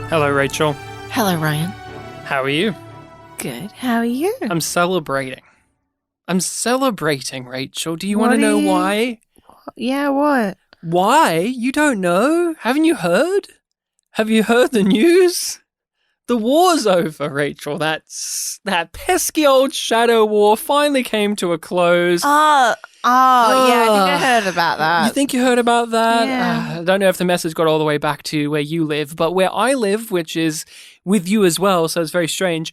Hello, Rachel. Hello, Ryan. How are you? Good. How are you? I'm celebrating, Rachel. Do you want to know why? Yeah, what? Why? You don't know? Haven't you heard? Have you heard the news? The war's over, Rachel. That pesky old shadow war finally came to a close. Yeah, I think I heard about that. You think you heard about that? Yeah. I don't know if the message got all the way back to where you live, but where I live, which is with you as well, so it's very strange.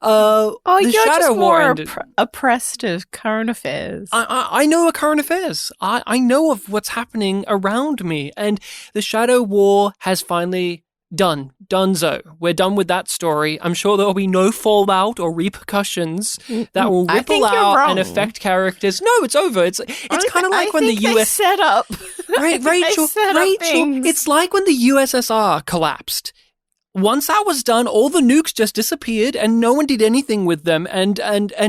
The you're shadow just war more ended. oppressed of current affairs. I know of current affairs. I know of what's happening around me, and the shadow war has finally Donezo. We're done with that story. I'm sure there'll be no fallout or repercussions that will ripple out and affect characters. No, it's over. It's kind of like when the US set up. Right, Rachel. It's like when the USSR collapsed. Once that was done, all the nukes just disappeared and no one did anything with them. And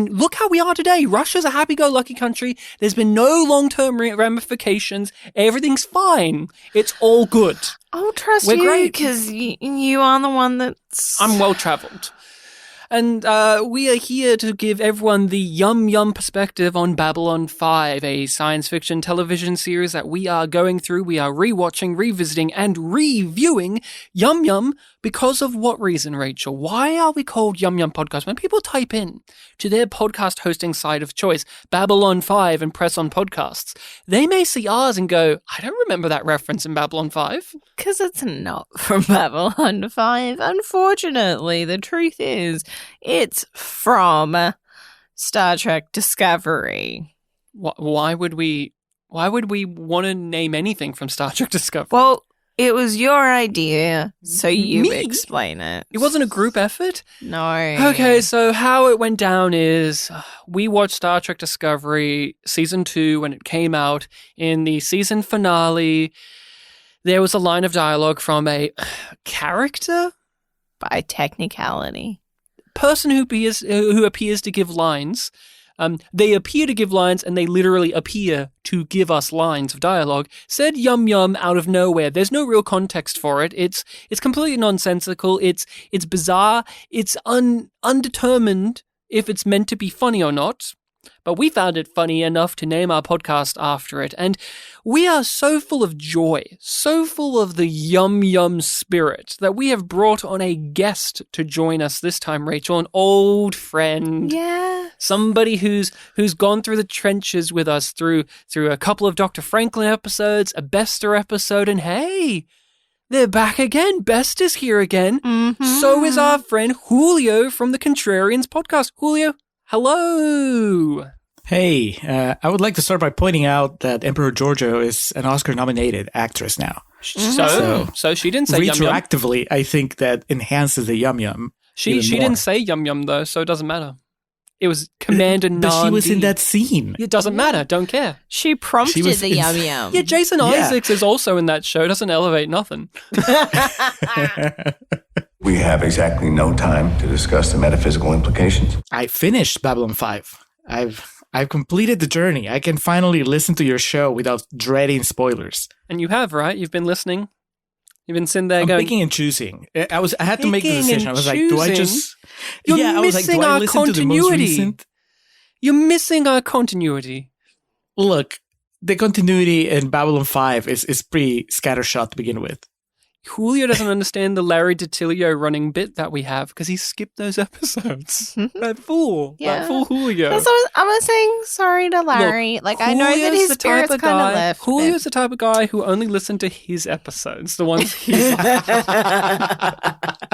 look how we are today. Russia's a happy-go-lucky country. There's been no long-term ramifications. Everything's fine. It's all good. I'll trust you because you are the one that's... I'm well-traveled. And we are here to give everyone the Yum perspective on Babylon 5, a science fiction television series that we are going through. We are rewatching, revisiting, and reviewing Yum. Because of what reason, Rachel? Why are we called YumYumPodcast? When people type in to their podcast hosting site of choice, Babylon 5, and press on podcasts, they may see ours and go, I don't remember that reference in Babylon 5. Because it's not from Babylon 5. Unfortunately, the truth is, it's from Star Trek Discovery. Why would we want to name anything from Star Trek Discovery? Well, it was your idea, so you explain it. It wasn't a group effort? No. Okay, so how it went down is we watched Star Trek Discovery Season 2 when it came out. In the season finale, there was a line of dialogue from a character? By technicality. Person who appears to give lines. They appear to give lines, and they literally appear to give us lines of dialogue. Said yum out of nowhere. There's no real context for it. It's completely nonsensical. It's bizarre. It's undetermined if it's meant to be funny or not. But we found it funny enough to name our podcast after it. And we are so full of joy, so full of the yum spirit that we have brought on a guest to join us this time, Rachel, an old friend. Yeah. Somebody who's gone through the trenches with us through a couple of Dr. Franklin episodes, a Bester episode, and hey, they're back again. Best is here again. Mm-hmm. So is our friend Julio from the Contrarians Podcast. Julio, hello. Hey, I would like to start by pointing out that Emperor Giorgio is an Oscar-nominated actress now. So she didn't say retroactively, I think that enhances the yum. She didn't say yum though, so it doesn't matter. It was Commander Nandi. But she was in that scene. It doesn't matter. Don't care. She prompted the yum. Yeah, Jason Isaacs is also in that show. Doesn't elevate nothing. We have exactly no time to discuss the metaphysical implications. I finished Babylon 5. I've completed the journey. I can finally listen to your show without dreading spoilers. And you have, right? You've been listening. You've been sitting there going... picking and choosing. I had to make the decision. I was like, do I just... You're missing our continuity. You're missing our continuity. Look, the continuity in Babylon 5 is pretty scattershot to begin with. Julio doesn't understand the Larry DiTilio running bit that we have because he skipped those episodes. That fool Julio. I'm saying sorry to Larry. Look, I know that his spirit's kind of left. Julio's the type of guy who only listened to his episodes, the ones he's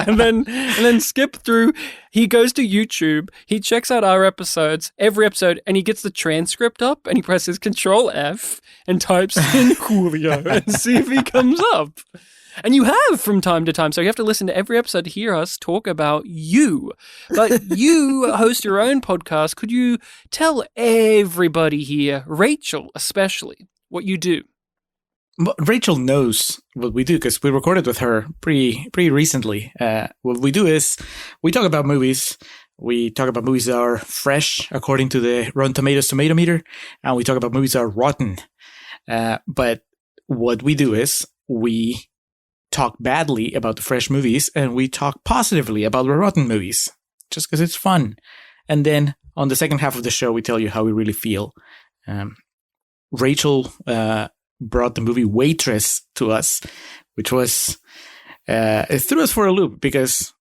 and then skip through. He goes to YouTube, he checks out our episodes, every episode, and he gets the transcript up and he presses Control F and types in Julio and see if he comes up. And you have from time to time, so you have to listen to every episode to hear us talk about you. But you host your own podcast. Could you tell everybody here, Rachel especially, what you do? Rachel knows what we do because we recorded with her pretty recently. What we do is we talk about movies. We talk about movies that are fresh according to the Rotten Tomatoes tomato meter, and we talk about movies that are rotten. But what we do is we talk badly about the fresh movies and we talk positively about the rotten movies, just because it's fun. And then on the second half of the show, we tell you how we really feel. Rachel brought the movie Waitress to us, which was it threw us for a loop because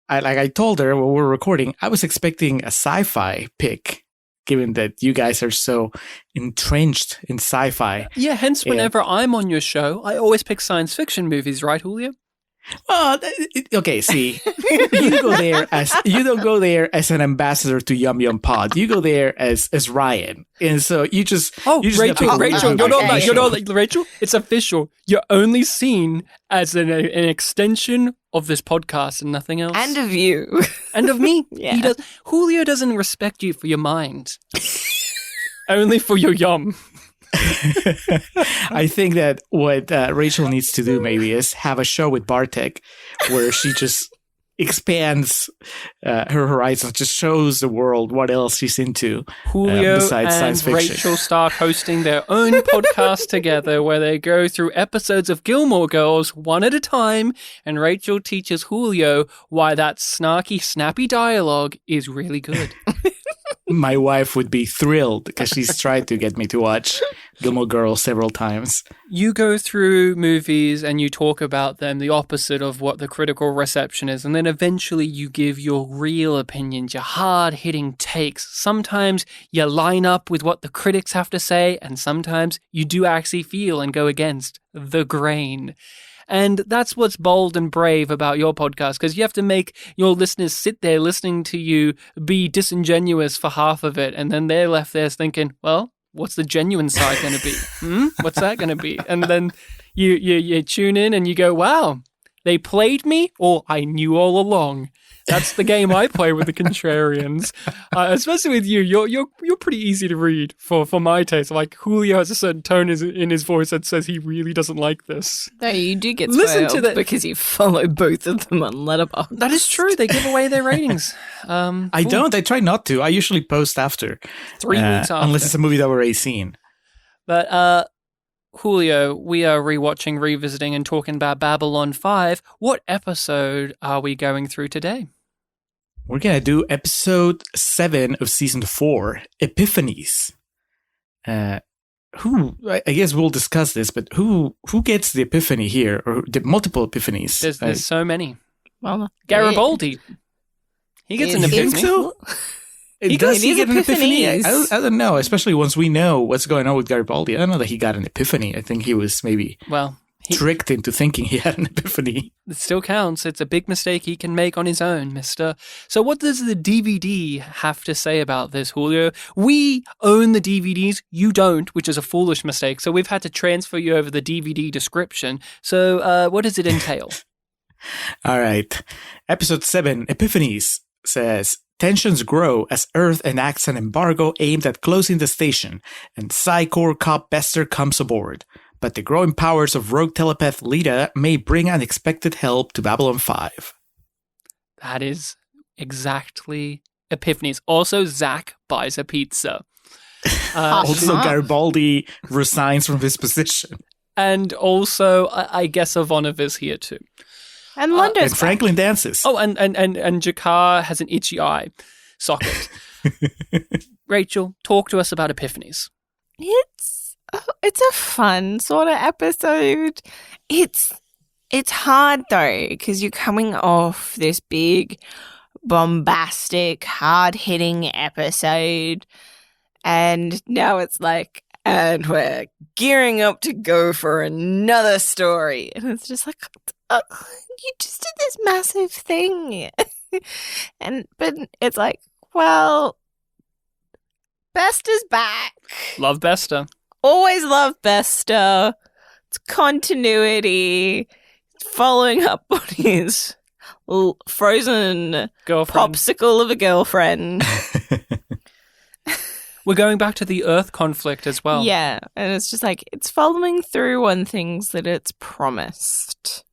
I told her when we were recording, I was expecting a sci-fi pick, given that you guys are so entrenched in sci-fi. Yeah, hence whenever I'm on your show, I always pick science fiction movies, right, Julio? Oh, okay. See, you don't go there as an ambassador to YumYumPod. You go there as Ryan, and so you just Rachel, Rachel, it's official. You're only seen as an extension of this podcast and nothing else, And of you. and of me. Yeah. Julio doesn't respect you for your mind, only for your yum. I think that what Rachel needs to do maybe is have a show with Bartek where she just expands her horizons, just shows the world what else she's into. Julio besides and science fiction. Rachel start hosting their own podcast together where they go through episodes of Gilmore Girls one at a time, and Rachel teaches Julio why that snarky, snappy dialogue is really good. My wife would be thrilled because she's tried to get me to watch Gilmore Girls several times. You go through movies and you talk about them, the opposite of what the critical reception is, and then eventually you give your real opinions, your hard-hitting takes. Sometimes you line up with what the critics have to say, and sometimes you do actually feel and go against the grain. And that's what's bold and brave about your podcast, because you have to make your listeners sit there listening to you be disingenuous for half of it, and then they're left there thinking, well, what's the genuine side going to be? What's that going to be? And then you tune in and you go, wow, they played me, or I knew all along. That's the game I play with the Contrarians, especially with you. You're pretty easy to read for my taste. Like Julio has a certain tone in his voice that says he really doesn't like this. No, you do get Listen spoiled to that because you follow both of them on Letterboxd. That is true. They give away their ratings. I don't. I try not to. I usually post after. 3 weeks after. Unless it's a movie that we've already seen. But Julio, we are rewatching, revisiting, and talking about Babylon 5. What episode are we going through today? We're going to do episode 7 of season 4, Epiphanies. I guess we'll discuss this, but who gets the epiphany here, or the multiple epiphanies? There's so many. Well, Garibaldi. He gets an You think epiphany. so? Does he get an epiphany? I don't know, especially once we know what's going on with Garibaldi. I don't know that he got an epiphany. I think he was maybe tricked into thinking he had an epiphany. It still counts. It's a big mistake he can make on his own, mister. So what does the DVD have to say about this, Julio? We own the DVDs. You don't, which is a foolish mistake. So we've had to transfer you over the DVD description. So what does it entail? All right. Episode 7, Epiphanies, says, tensions grow as Earth enacts an embargo aimed at closing the station, and Psy-Corps cop Bester comes aboard. But the growing powers of rogue telepath Lita may bring unexpected help to Babylon 5. That is exactly Epiphanies. Also, Zach buys a pizza. Also, Garibaldi resigns from his position. And also, I guess Ivanov is here too. And Londo's And Franklin dances. Oh, and Jakar has an itchy eye socket. Rachel, talk to us about Epiphanies. It's a fun sort of episode. It's hard though, because you're coming off this big, bombastic, hard-hitting episode, and now it's like, and we're gearing up to go for another story, and it's just like, you just did this massive thing, but it's like, well, Bester's back. Love Bester. Always love Bester. It's continuity. Following up on his frozen Girlfriend. popsicle of a girlfriend. We're going back to the Earth conflict as well. Yeah, and it's just like, it's following through on things that it's promised.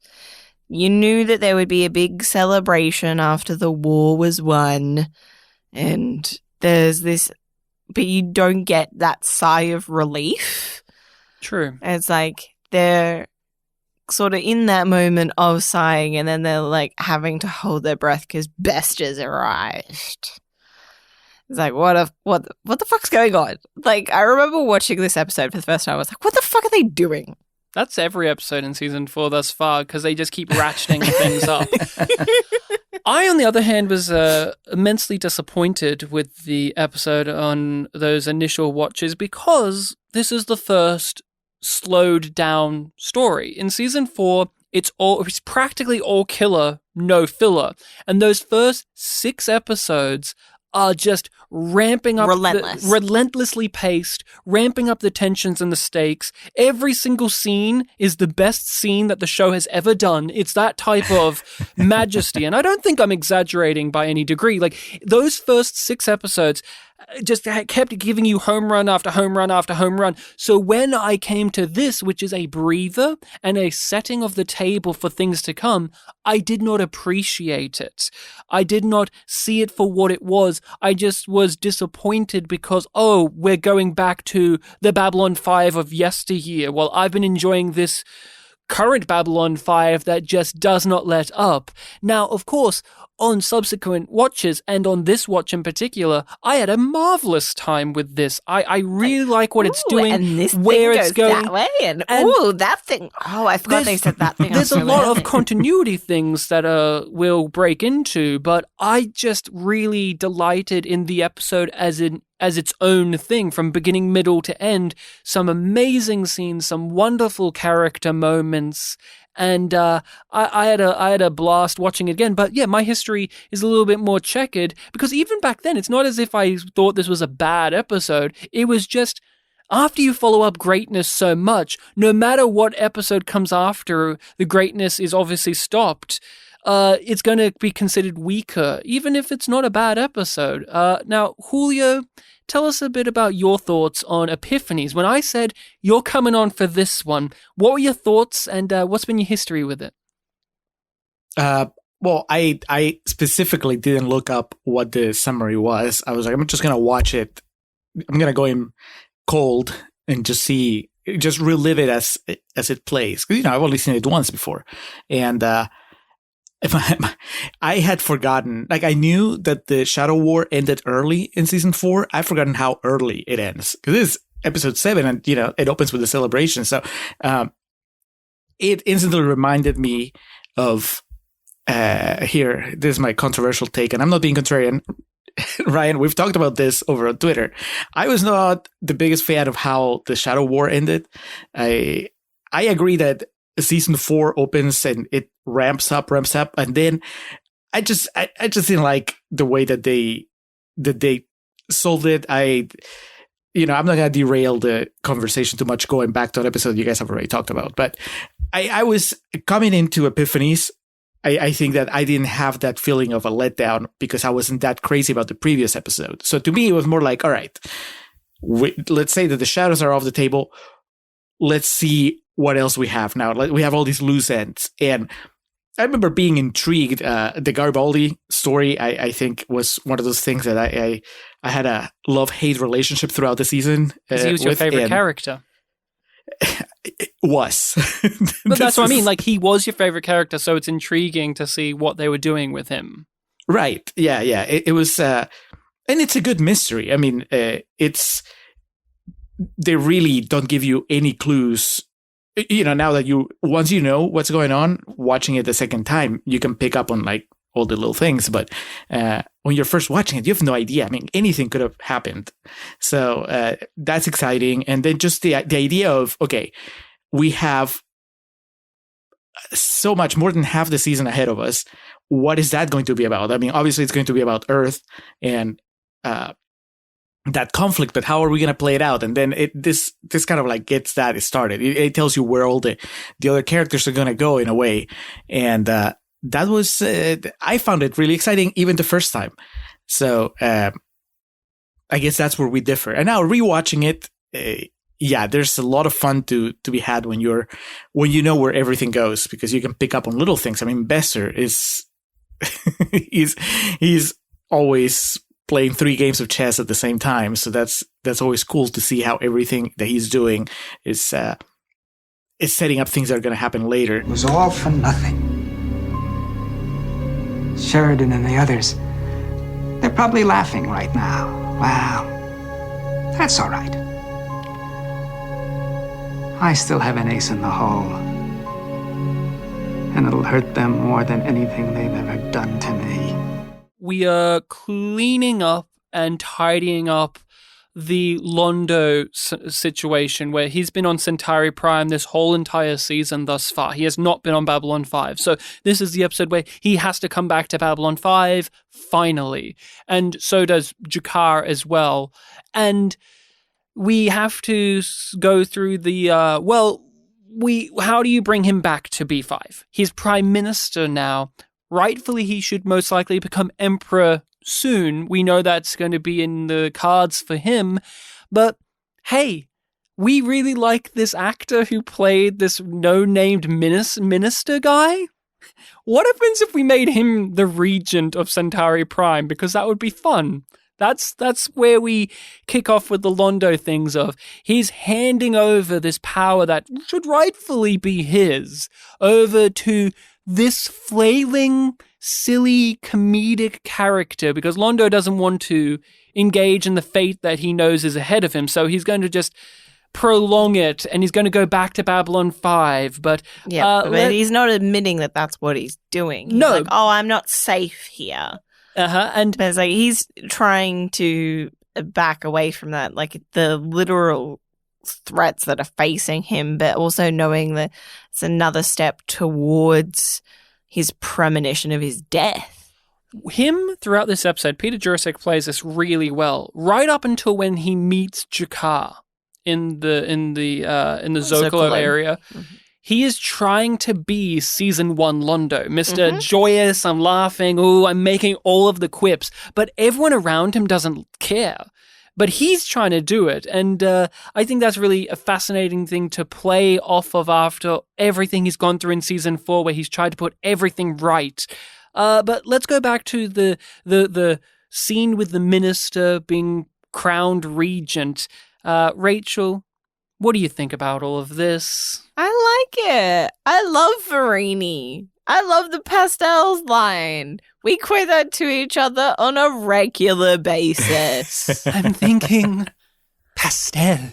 You knew that there would be a big celebration after the war was won, and there's this, but you don't get that sigh of relief. True. And it's like, they're sort of in that moment of sighing, and then they're like having to hold their breath because Bester's arrived. It's like, what the fuck's going on? Like, I remember watching this episode for the first time. I was like, what the fuck are they doing? That's every episode in season 4 thus far, because they just keep ratcheting things up. I, on the other hand, was immensely disappointed with the episode on those initial watches because this is the first slowed down story. In season 4, it's practically all killer, no filler. And those first 6 episodes are just ramping up, relentlessly paced, ramping up the tensions and the stakes. Every single scene is the best scene that the show has ever done. It's that type of majesty. And I don't think I'm exaggerating by any degree. Like, those first 6 episodes just kept giving you home run after home run after home run. So when I came to this, which is a breather and a setting of the table for things to come, I did not appreciate it. I did not see it for what it was. I just was disappointed because, we're going back to the Babylon 5 of yesteryear. Well, I've been enjoying this current Babylon 5 that just does not let up. Now, of course, on subsequent watches, and on this watch in particular, I had a marvelous time with this. I really like what it's doing, and this where thing it's goes going. that way, and that thing. Oh, I forgot they said that thing. There's a lot of continuity things that we'll break into, but I just really delighted in the episode as its own thing, from beginning, middle to end. Some amazing scenes, some wonderful character moments. And I had a blast watching it again. But yeah, my history is a little bit more checkered because even back then, it's not as if I thought this was a bad episode. It was just, after you follow up greatness so much, no matter what episode comes after, the greatness is obviously stopped. It's going to be considered weaker, even if it's not a bad episode. Now, Julio, tell us a bit about your thoughts on Epiphanies. When I said you're coming on for this one, what were your thoughts and what's been your history with it? Well, I specifically didn't look up what the summary was. I was like, I'm just going to watch it. I'm going to go in cold and just relive it as it plays. Because, I've only seen it once before. And I had forgotten, like, I knew that the Shadow War ended early in season 4. I've forgotten how early it ends. Because this is episode 7 and, it opens with a celebration. So it instantly reminded me of, this is my controversial take, and I'm not being contrarian. Ryan, we've talked about this over on Twitter. I was not the biggest fan of how the Shadow War ended. I agree that season 4 opens and it ramps up, and then I just didn't like the way that they solved it. I'm not gonna derail the conversation too much going back to an episode you guys have already talked about, but I was coming into Epiphanies. I think that I didn't have that feeling of a letdown because I wasn't that crazy about the previous episode. So to me, it was more like, all right, let's say that the shadows are off the table. Let's see what else we have now. We have all these loose ends. And I remember being intrigued. The Garibaldi story, I think, was one of those things that I had a love-hate relationship throughout the season. He was your favorite character. It was. But that's what I mean. Like, he was your favorite character, so it's intriguing to see what they were doing with him. Right. Yeah. It was... and it's a good mystery. I mean, they really don't give you any clues. Now that once you know what's going on, watching it the second time, you can pick up on like all the little things. But when you're first watching it, you have no idea. I mean, anything could have happened. So that's exciting. And then just the idea of, okay, we have so much more than half the season ahead of us. What is that going to be about? I mean, obviously it's going to be about Earth and that conflict, but how are we going to play it out? And then this kind of like gets that started. It tells you where all the other characters are going to go in a way. And that was, I found it really exciting even the first time. So I guess that's where we differ. And now rewatching it, there's a lot of fun to be had when you know where everything goes, because you can pick up on little things. I mean, Bester is he's always playing 3 games of chess at the same time. So that's always cool to see how everything that he's doing is is setting up things that are going to happen later. It was all for nothing. Sheridan and the others, they're probably laughing right now. Well, that's all right. I still have an ace in the hole. And it'll hurt them more than anything they've ever done to me. We are cleaning up and tidying up the Londo situation where he's been on Centauri Prime this whole entire season thus far. He has not been on Babylon 5. So this is the episode where he has to come back to Babylon 5 finally. And so does Jakar as well. And we have to go through the, how do you bring him back to B5? He's Prime Minister now. Rightfully, he should most likely become Emperor soon. We know that's going to be in the cards for him. But hey, we really like this actor who played this no-named minister guy. What happens if we made him the regent of Centauri Prime? Because that would be fun. That's where we kick off with the Londo things of he's handing over this power that should rightfully be his over to this flailing, silly, comedic character because Londo doesn't want to engage in the fate that he knows is ahead of him. So he's going to just prolong it and he's going to go back to Babylon 5. But but he's not admitting that that's what he's doing. He's like, oh, I'm not safe here. And but it's like he's trying to back away from that, like the literal threats that are facing him, but also knowing that it's another step towards his premonition of his death. Him throughout this episode, Peter Jurasek plays this really well, right up until when he meets Jakar in the Zocalo area. Mm-hmm. He is trying to be season 1 Londo, Mr. Joyous, I'm laughing, I'm making all of the quips, but everyone around him doesn't care. But he's trying to do it, and I think that's really a fascinating thing to play off of after everything he's gone through in season 4, where he's tried to put everything right. But let's go back to the scene with the minister being crowned regent. Rachel, what do you think about all of this? I like it. I love Verini. I love the pastels line. We quote that to each other on a regular basis. I'm thinking pastels.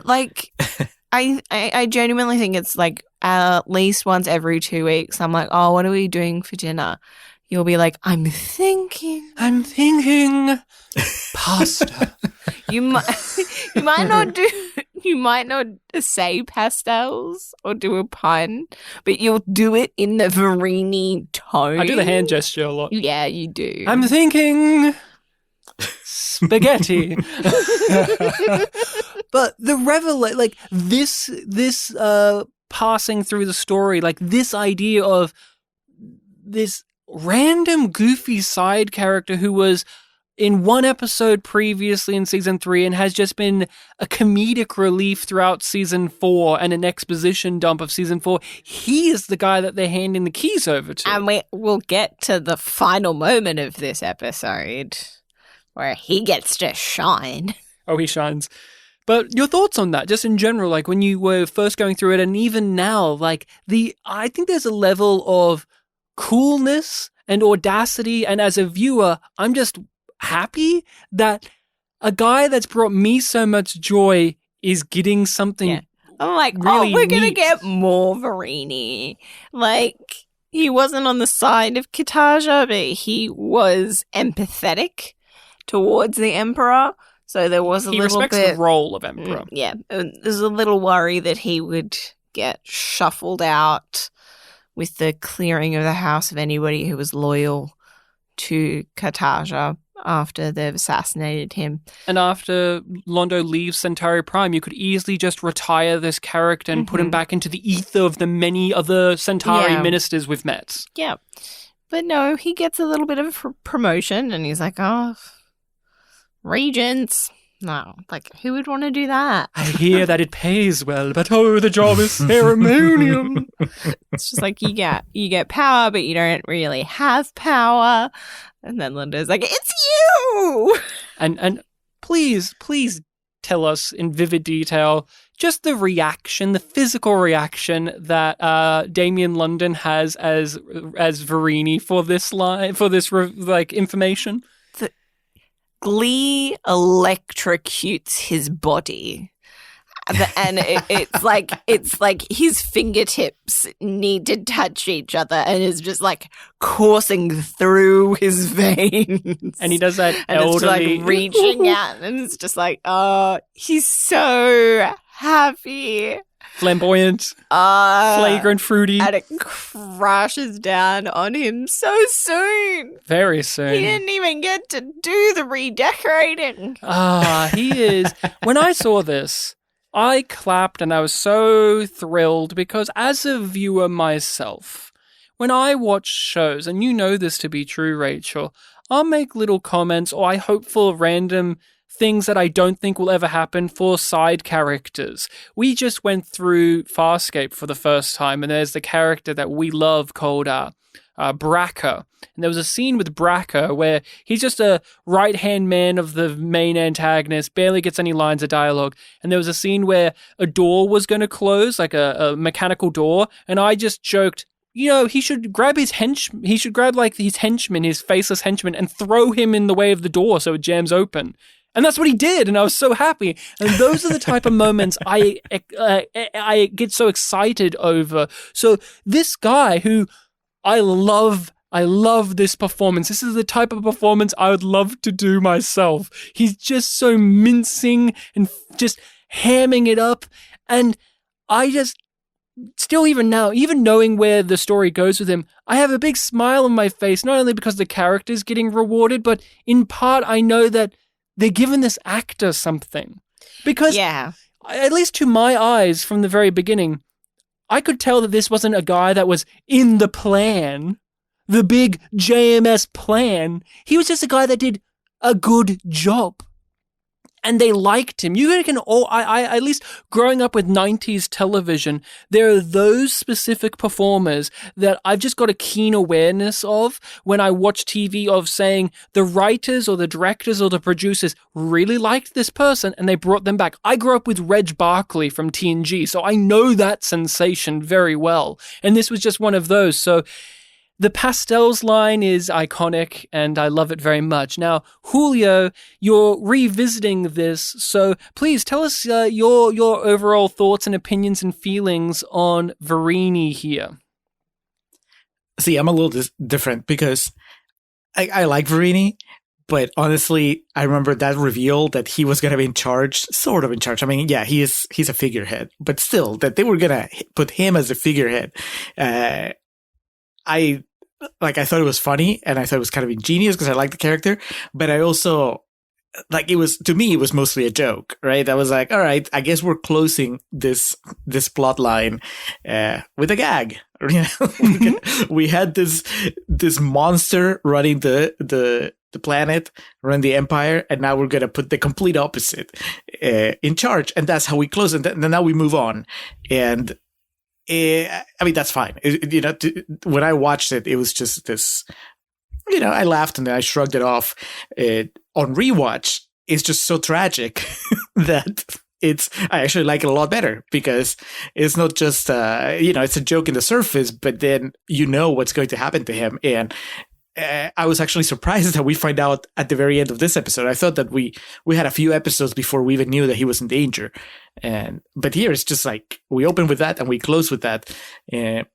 Like, I genuinely think it's like at least once every 2 weeks, I'm like, oh, what are we doing for dinner? You'll be like, I'm thinking pasta. You might not say pastels or do a pun, but you'll do it in the Verini tone. I do the hand gesture a lot. Yeah, you do. I'm thinking spaghetti. But the revelation, like this passing through the story, like this idea of this random goofy side character who was in one episode previously in season 3 and has just been a comedic relief throughout season 4 and an exposition dump of season 4. He is the guy that they're handing the keys over to. And we'll get to the final moment of this episode where he gets to shine. Oh, he shines. But your thoughts on that, just in general, like when you were first going through it and even now, like I think there's a level of coolness and audacity, and as a viewer, I'm just happy that a guy that's brought me so much joy is getting something. Yeah. I'm like, really we're gonna neat. get more Verini. Like, he wasn't on the side of Kataja, but he was empathetic towards the Emperor. So there was a He little respects bit the role of Emperor. Yeah, there's a little worry that he would get shuffled out with the clearing of the house of anybody who was loyal to Kataja after they've assassinated him. And after Londo leaves Centauri Prime, you could easily just retire this character and put him back into the ether of the many other Centauri ministers we've met. Yeah. But no, he gets a little bit of a promotion and he's like, oh, regents. No, like, who would want to do that? I hear that it pays well, but oh, the job is ceremonial. It's just like you get power, but you don't really have power. And then Linda's like, it's you! And please tell us in vivid detail just the reaction, the physical reaction that Damien London has as Verini for this line, for this information? The glee electrocutes his body. And it's like his fingertips need to touch each other and is just like coursing through his veins. And he does that and elderly... it's like reaching out and it's just like, oh, he's so happy. Flamboyant, flagrant, fruity. And it crashes down on him so soon. Very soon. He didn't even get to do the redecorating. He is. When I saw this, I clapped and I was so thrilled because as a viewer myself, when I watch shows, and you know this to be true, Rachel, I'll make little comments or I hope for random things that I don't think will ever happen for side characters. We just went through Farscape for the first time, and there's the character that we love called Bracca. And there was a scene with Bracca where he's just a right-hand man of the main antagonist, barely gets any lines of dialogue. And there was a scene where a door was going to close, like a mechanical door, and I just joked, you know, he should grab his henchman, his faceless henchman, and throw him in the way of the door so it jams open. And that's what he did, and I was so happy. And those are the type of moments I get so excited over. So this guy who I love this performance. This is the type of performance I would love to do myself. He's just so mincing and just hamming it up. And I just, still even now, even knowing where the story goes with him, I have a big smile on my face, not only because the character's getting rewarded, but in part I know that they're giving this actor something. Because, at least to my eyes from the very beginning, I could tell that this wasn't a guy that was in the plan, the big JMS plan. He was just a guy that did a good job. And they liked him. You can I at least growing up with 90s television, there are those specific performers that I've just got a keen awareness of when I watch TV, of saying the writers or the directors or the producers really liked this person and they brought them back. I grew up with Reg Barkley from TNG, so I know that sensation very well. And this was just one of those. So the pastels line is iconic, and I love it very much. Now, Julio, you're revisiting this, so please tell us your overall thoughts and opinions and feelings on Verini here. See, I'm a little different because I like Verini, but honestly, I remember that reveal that he was going to be in charge, sort of in charge. I mean, yeah, he's a figurehead, but still, that they were going to put him as a figurehead. I thought it was funny, and I thought it was kind of ingenious because I liked the character, but I also, to me, it was mostly a joke, right? I was like, all right, I guess we're closing this plot line with a gag. You know? We had this monster running the planet, running the empire, and now we're going to put the complete opposite in charge, and that's how we close it. And then now we move on, and I mean, that's fine. When I watched it, it was just this, I laughed and then I shrugged it off. On rewatch, it's just so tragic that I actually like it a lot better because it's not just, it's a joke in the surface, but then what's going to happen to him. And I was actually surprised that we find out at the very end of this episode. I thought that we had a few episodes before we even knew that he was in danger. But here it's just like we open with that and we close with that. It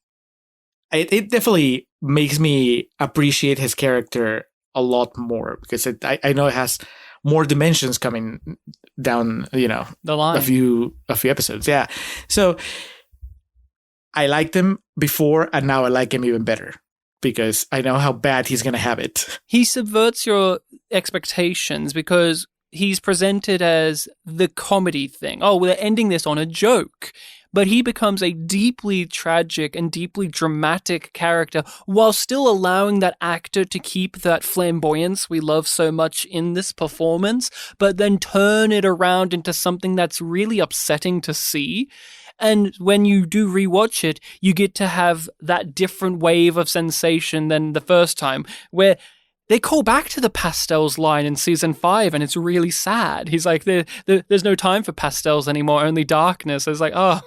definitely makes me appreciate his character a lot more because I know it has more dimensions coming down, the line. A few episodes. Yeah. So I liked him before and now I like him even better, because I know how bad he's going to have it. He subverts your expectations because he's presented as the comedy thing. Oh, we're ending this on a joke. But he becomes a deeply tragic and deeply dramatic character while still allowing that actor to keep that flamboyance we love so much in this performance, but then turn it around into something that's really upsetting to see. And when you do rewatch it, you get to have that different wave of sensation than the first time, where they call back to the pastels line in season 5, and it's really sad. He's like, there's no time for pastels anymore, only darkness. It's like, oh,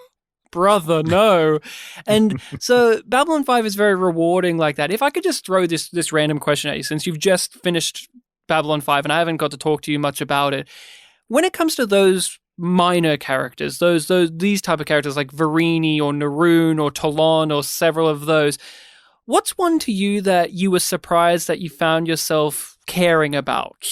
brother, no. And so Babylon 5 is very rewarding like that. If I could just throw this random question at you, since you've just finished Babylon 5 and I haven't got to talk to you much about it, when it comes to those minor characters, these type of characters like Verini or Naroon or Talon or several of those, what's one to you that you were surprised that you found yourself caring about?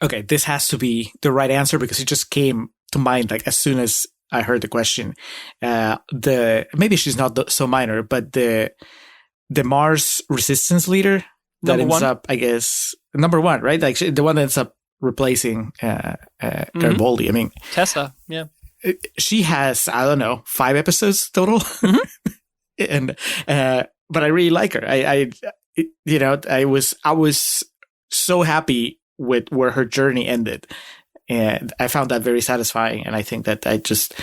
Okay, this has to be the right answer because it just came to mind like as soon as I heard the question. Maybe she's not so minor, but the Mars resistance leader that ends up, I guess, number 1, right? Like the one that ends up replacing Garibaldi. I mean, Tessa, yeah. She has, I don't know, 5 episodes total. And but I really like her. I was so happy with where her journey ended, and I found that very satisfying. And I think that I just,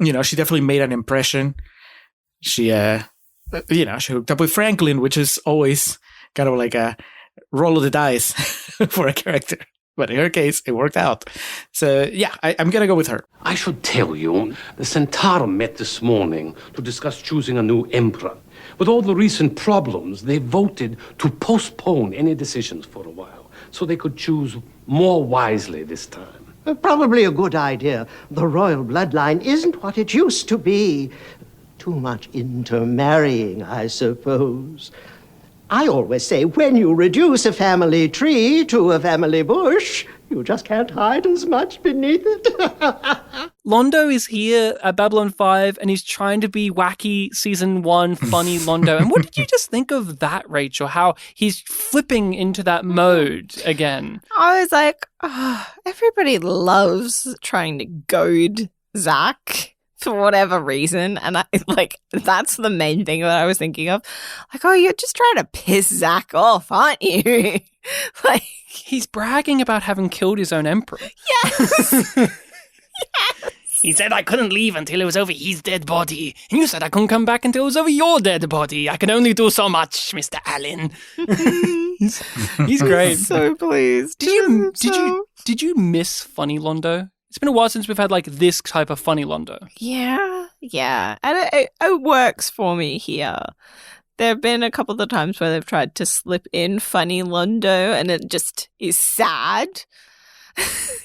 she definitely made an impression. She she hooked up with Franklin, which is always kind of like a roll of the dice for a character. But in her case, it worked out. So, yeah, I'm going to go with her. I should tell you, the Centauri met this morning to discuss choosing a new emperor. With all the recent problems, they voted to postpone any decisions for a while, so they could choose more wisely this time. Probably a good idea. The royal bloodline isn't what it used to be. Too much intermarrying, I suppose. I always say when you reduce a family tree to a family bush, you just can't hide as much beneath it. Londo is here at Babylon 5 and he's trying to be wacky season 1 funny Londo. And what did you just think of that, Rachel? How he's flipping into that mode again? I was like, everybody loves trying to goad Zach for whatever reason. And that's the main thing that I was thinking of. Like, oh, you're just trying to piss Zach off, aren't you? Like, he's bragging about having killed his own emperor. Yes. Yes. He said I couldn't leave until it was over his dead body. And you said I couldn't come back until it was over your dead body. I can only do so much, Mr. Allen. He's great. So pleased. Did you miss funny Londo? It's been a while since we've had like this type of funny Londo. Yeah. And it works for me here. There have been a couple of times where they've tried to slip in funny Londo and it just is sad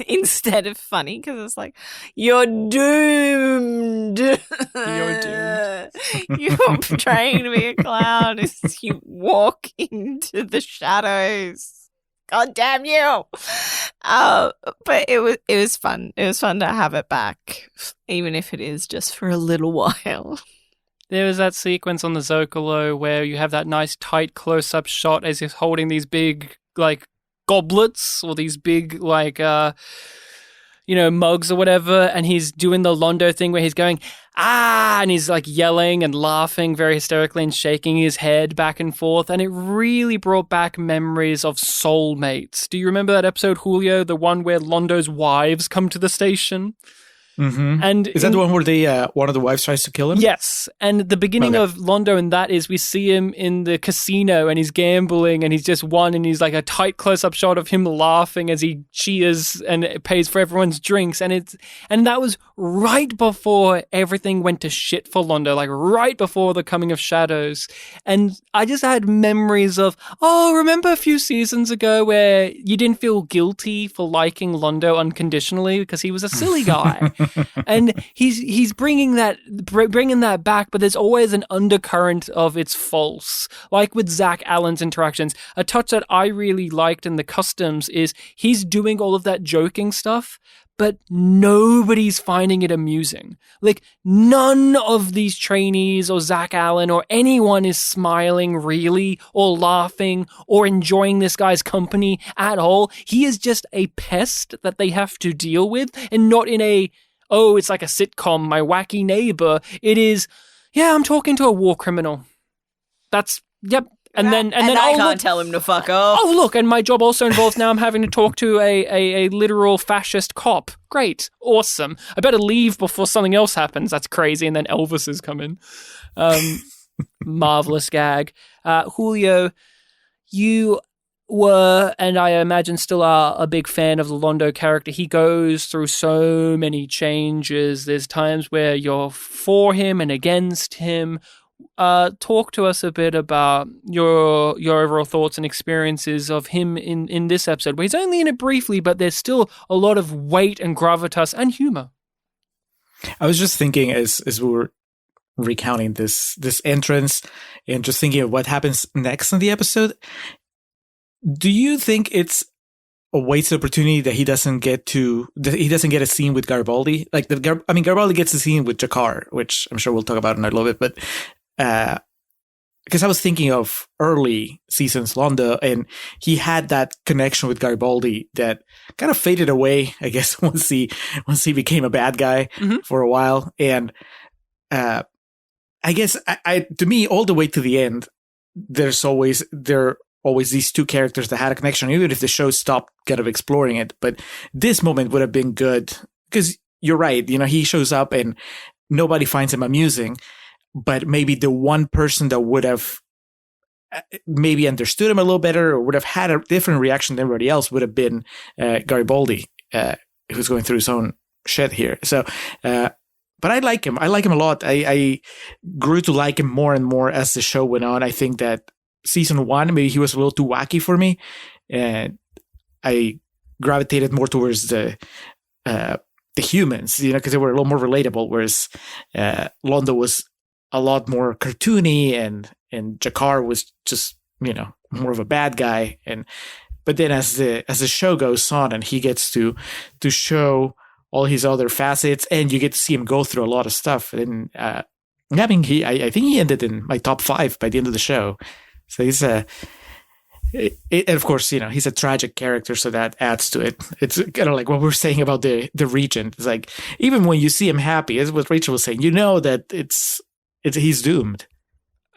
instead of funny because it's like, you're doomed. You're doomed. You're trying to be a clown as you walk into the shadows. God damn you. But it was fun. It was fun to have it back, even if it is just for a little while. There was that sequence on the Zocalo where you have that nice tight close-up shot as he's holding these big, like, goblets or these big, like, mugs or whatever, and he's doing the Londo thing where he's going, and he's, like, yelling and laughing very hysterically and shaking his head back and forth, and it really brought back memories of Soulmates. Do you remember that episode, Julio, the one where Londo's wives come to the station? Mm-hmm. And is that the one where one of the wives tries to kill him? Yes. And the beginning of Londo in that is we see him in the casino and he's gambling and he's just won and he's like a tight close-up shot of him laughing as he cheers and pays for everyone's drinks. And that was right before everything went to shit for Londo, like right before the coming of Shadows. And I just had memories of, remember a few seasons ago where you didn't feel guilty for liking Londo unconditionally because he was a silly guy. And he's bringing that back, but there's always an undercurrent of it's false. Like with Zach Allen's interactions, a touch that I really liked in the customs is he's doing all of that joking stuff, but nobody's finding it amusing. Like, none of these trainees or Zach Allen or anyone is smiling really or laughing or enjoying this guy's company at all. He is just a pest that they have to deal with, and not in a, it's like a sitcom, my wacky neighbor. It is, I'm talking to a war criminal. That's, yep. And then I can't tell him to fuck off. Oh, look, and my job also involves now I'm having to talk to a literal fascist cop. Great. Awesome. I better leave before something else happens. That's crazy. And then Elvis is coming. Marvelous gag. Julio, you were, and I imagine still are, a big fan of the Londo character. He goes through so many changes. There's times where you're for him and against him. Talk to us a bit about your overall thoughts and experiences of him in this episode, where he's only in it briefly, but there's still a lot of weight and gravitas and humor. I was just thinking as we were recounting this entrance and just thinking of what happens next in the episode. Do you think it's a wasted opportunity that he doesn't get a scene with Garibaldi? Like Garibaldi gets a scene with Jakar, which I'm sure we'll talk about in a little bit, but because I was thinking of early seasons Londo, and he had that connection with Garibaldi that kind of faded away, I guess, once he became a bad guy for a while. And I guess I to me, all the way to the end, there are always these two characters that had a connection, even if the show stopped kind of exploring it. But this moment would have been good because you're right. He shows up and nobody finds him amusing, but maybe the one person that would have maybe understood him a little better or would have had a different reaction than everybody else would have been Garibaldi, who's going through his own shit here. So, but I like him. I like him a lot. I grew to like him more and more as the show went on. I think that season 1, maybe he was a little too wacky for me, and I gravitated more towards the humans, because they were a little more relatable. Whereas Londo was a lot more cartoony, and Jakar was just more of a bad guy. But then as the show goes on, and he gets to show all his other facets, and you get to see him go through a lot of stuff. And I think he ended in my top 5 by the end of the show. So he's and of course, he's a tragic character, so that adds to it. It's kind of like what we're saying about the Regent. It's like, even when you see him happy, as what Rachel was saying, that he's doomed.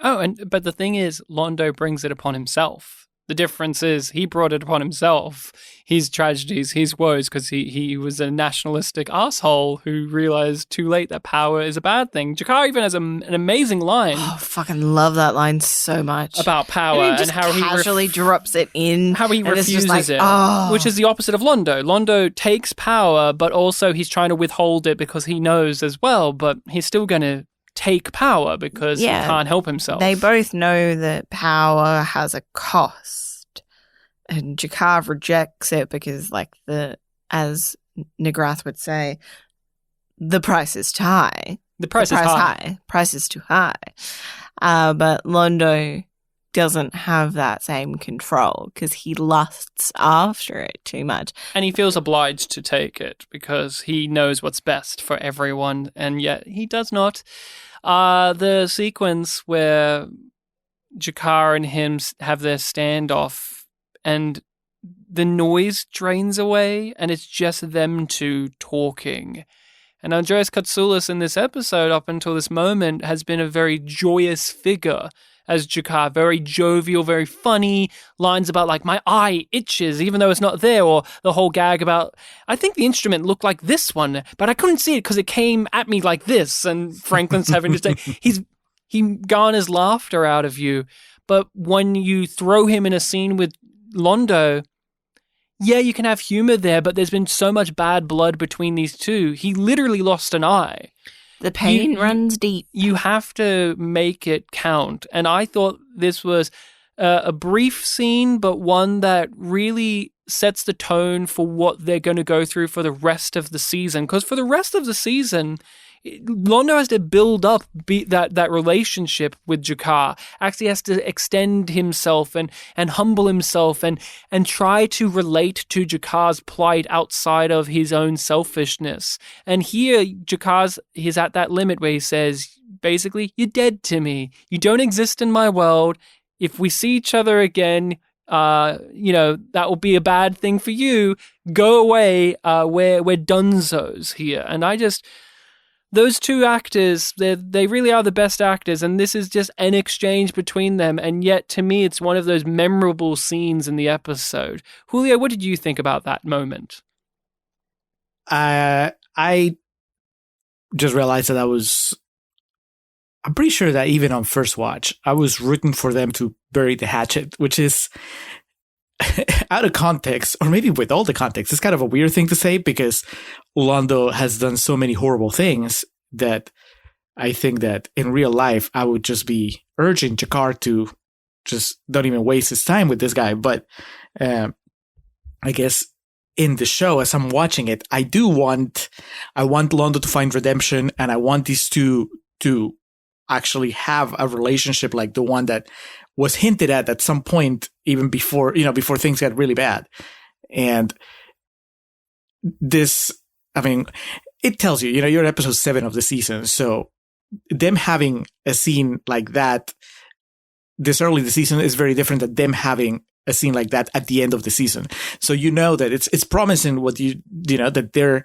Oh, but the thing is, Londo brings it upon himself. The difference is he brought it upon himself, his tragedies, his woes, because he was a nationalistic asshole who realized too late that power is a bad thing. Jakar even has an amazing line. Oh, I fucking love that line so much. About power and how he casually drops it in. How he refuses like, it, which is the opposite of Londo. Londo takes power, but also he's trying to withhold it because he knows as well, but he's still going to take power because he can't help himself. They both know that power has a cost, and Jakar rejects it because, as Negrath would say, the price is too high. The price is high. Price is too high. But Londo doesn't have that same control because he lusts after it too much. And he feels obliged to take it because he knows what's best for everyone, and yet he does not. The sequence where Jakar and him have their standoff and the noise drains away and it's just them two talking. And Andreas Katsoulis in this episode, up until this moment, has been a very joyous figure as Jakar, very jovial, very funny, lines about my eye itches even though it's not there, or the whole gag about, I think the instrument looked like this one, but I couldn't see it because it came at me like this, and Franklin's having to say, he garners laughter out of you. But when you throw him in a scene with Londo, yeah, you can have humor there, but there's been so much bad blood between these two. He literally lost an eye. The pain runs deep. You have to make it count. And I thought this was a brief scene, but one that really sets the tone for what they're going to go through for the rest of the season. Because for the rest of the season, Londo has to build up that relationship with Jakar, actually has to extend himself and humble himself and try to relate to Jakar's plight outside of his own selfishness. And here, he's at that limit where he says, basically, you're dead to me. You don't exist in my world. If we see each other again, that will be a bad thing for you. Go away. We're dunzos here. And those two actors, they really are the best actors, and this is just an exchange between them, and yet, to me, it's one of those memorable scenes in the episode. Julio, what did you think about that moment? I just realized that I'm pretty sure that even on first watch, I was rooting for them to bury the hatchet, which is out of context, or maybe with all the context. It's kind of a weird thing to say because Londo has done so many horrible things that I think that in real life, I would just be urging Jakar to just don't even waste his time with this guy. But I guess in the show, as I'm watching it, I want Londo to find redemption, and I want these two to actually have a relationship like the one that was hinted at some point, even before things got really bad. And this, I mean, it tells you, you're at episode 7 of the season. So them having a scene like that this early in the season is very different than them having a scene like that at the end of the season. So that it's promising what that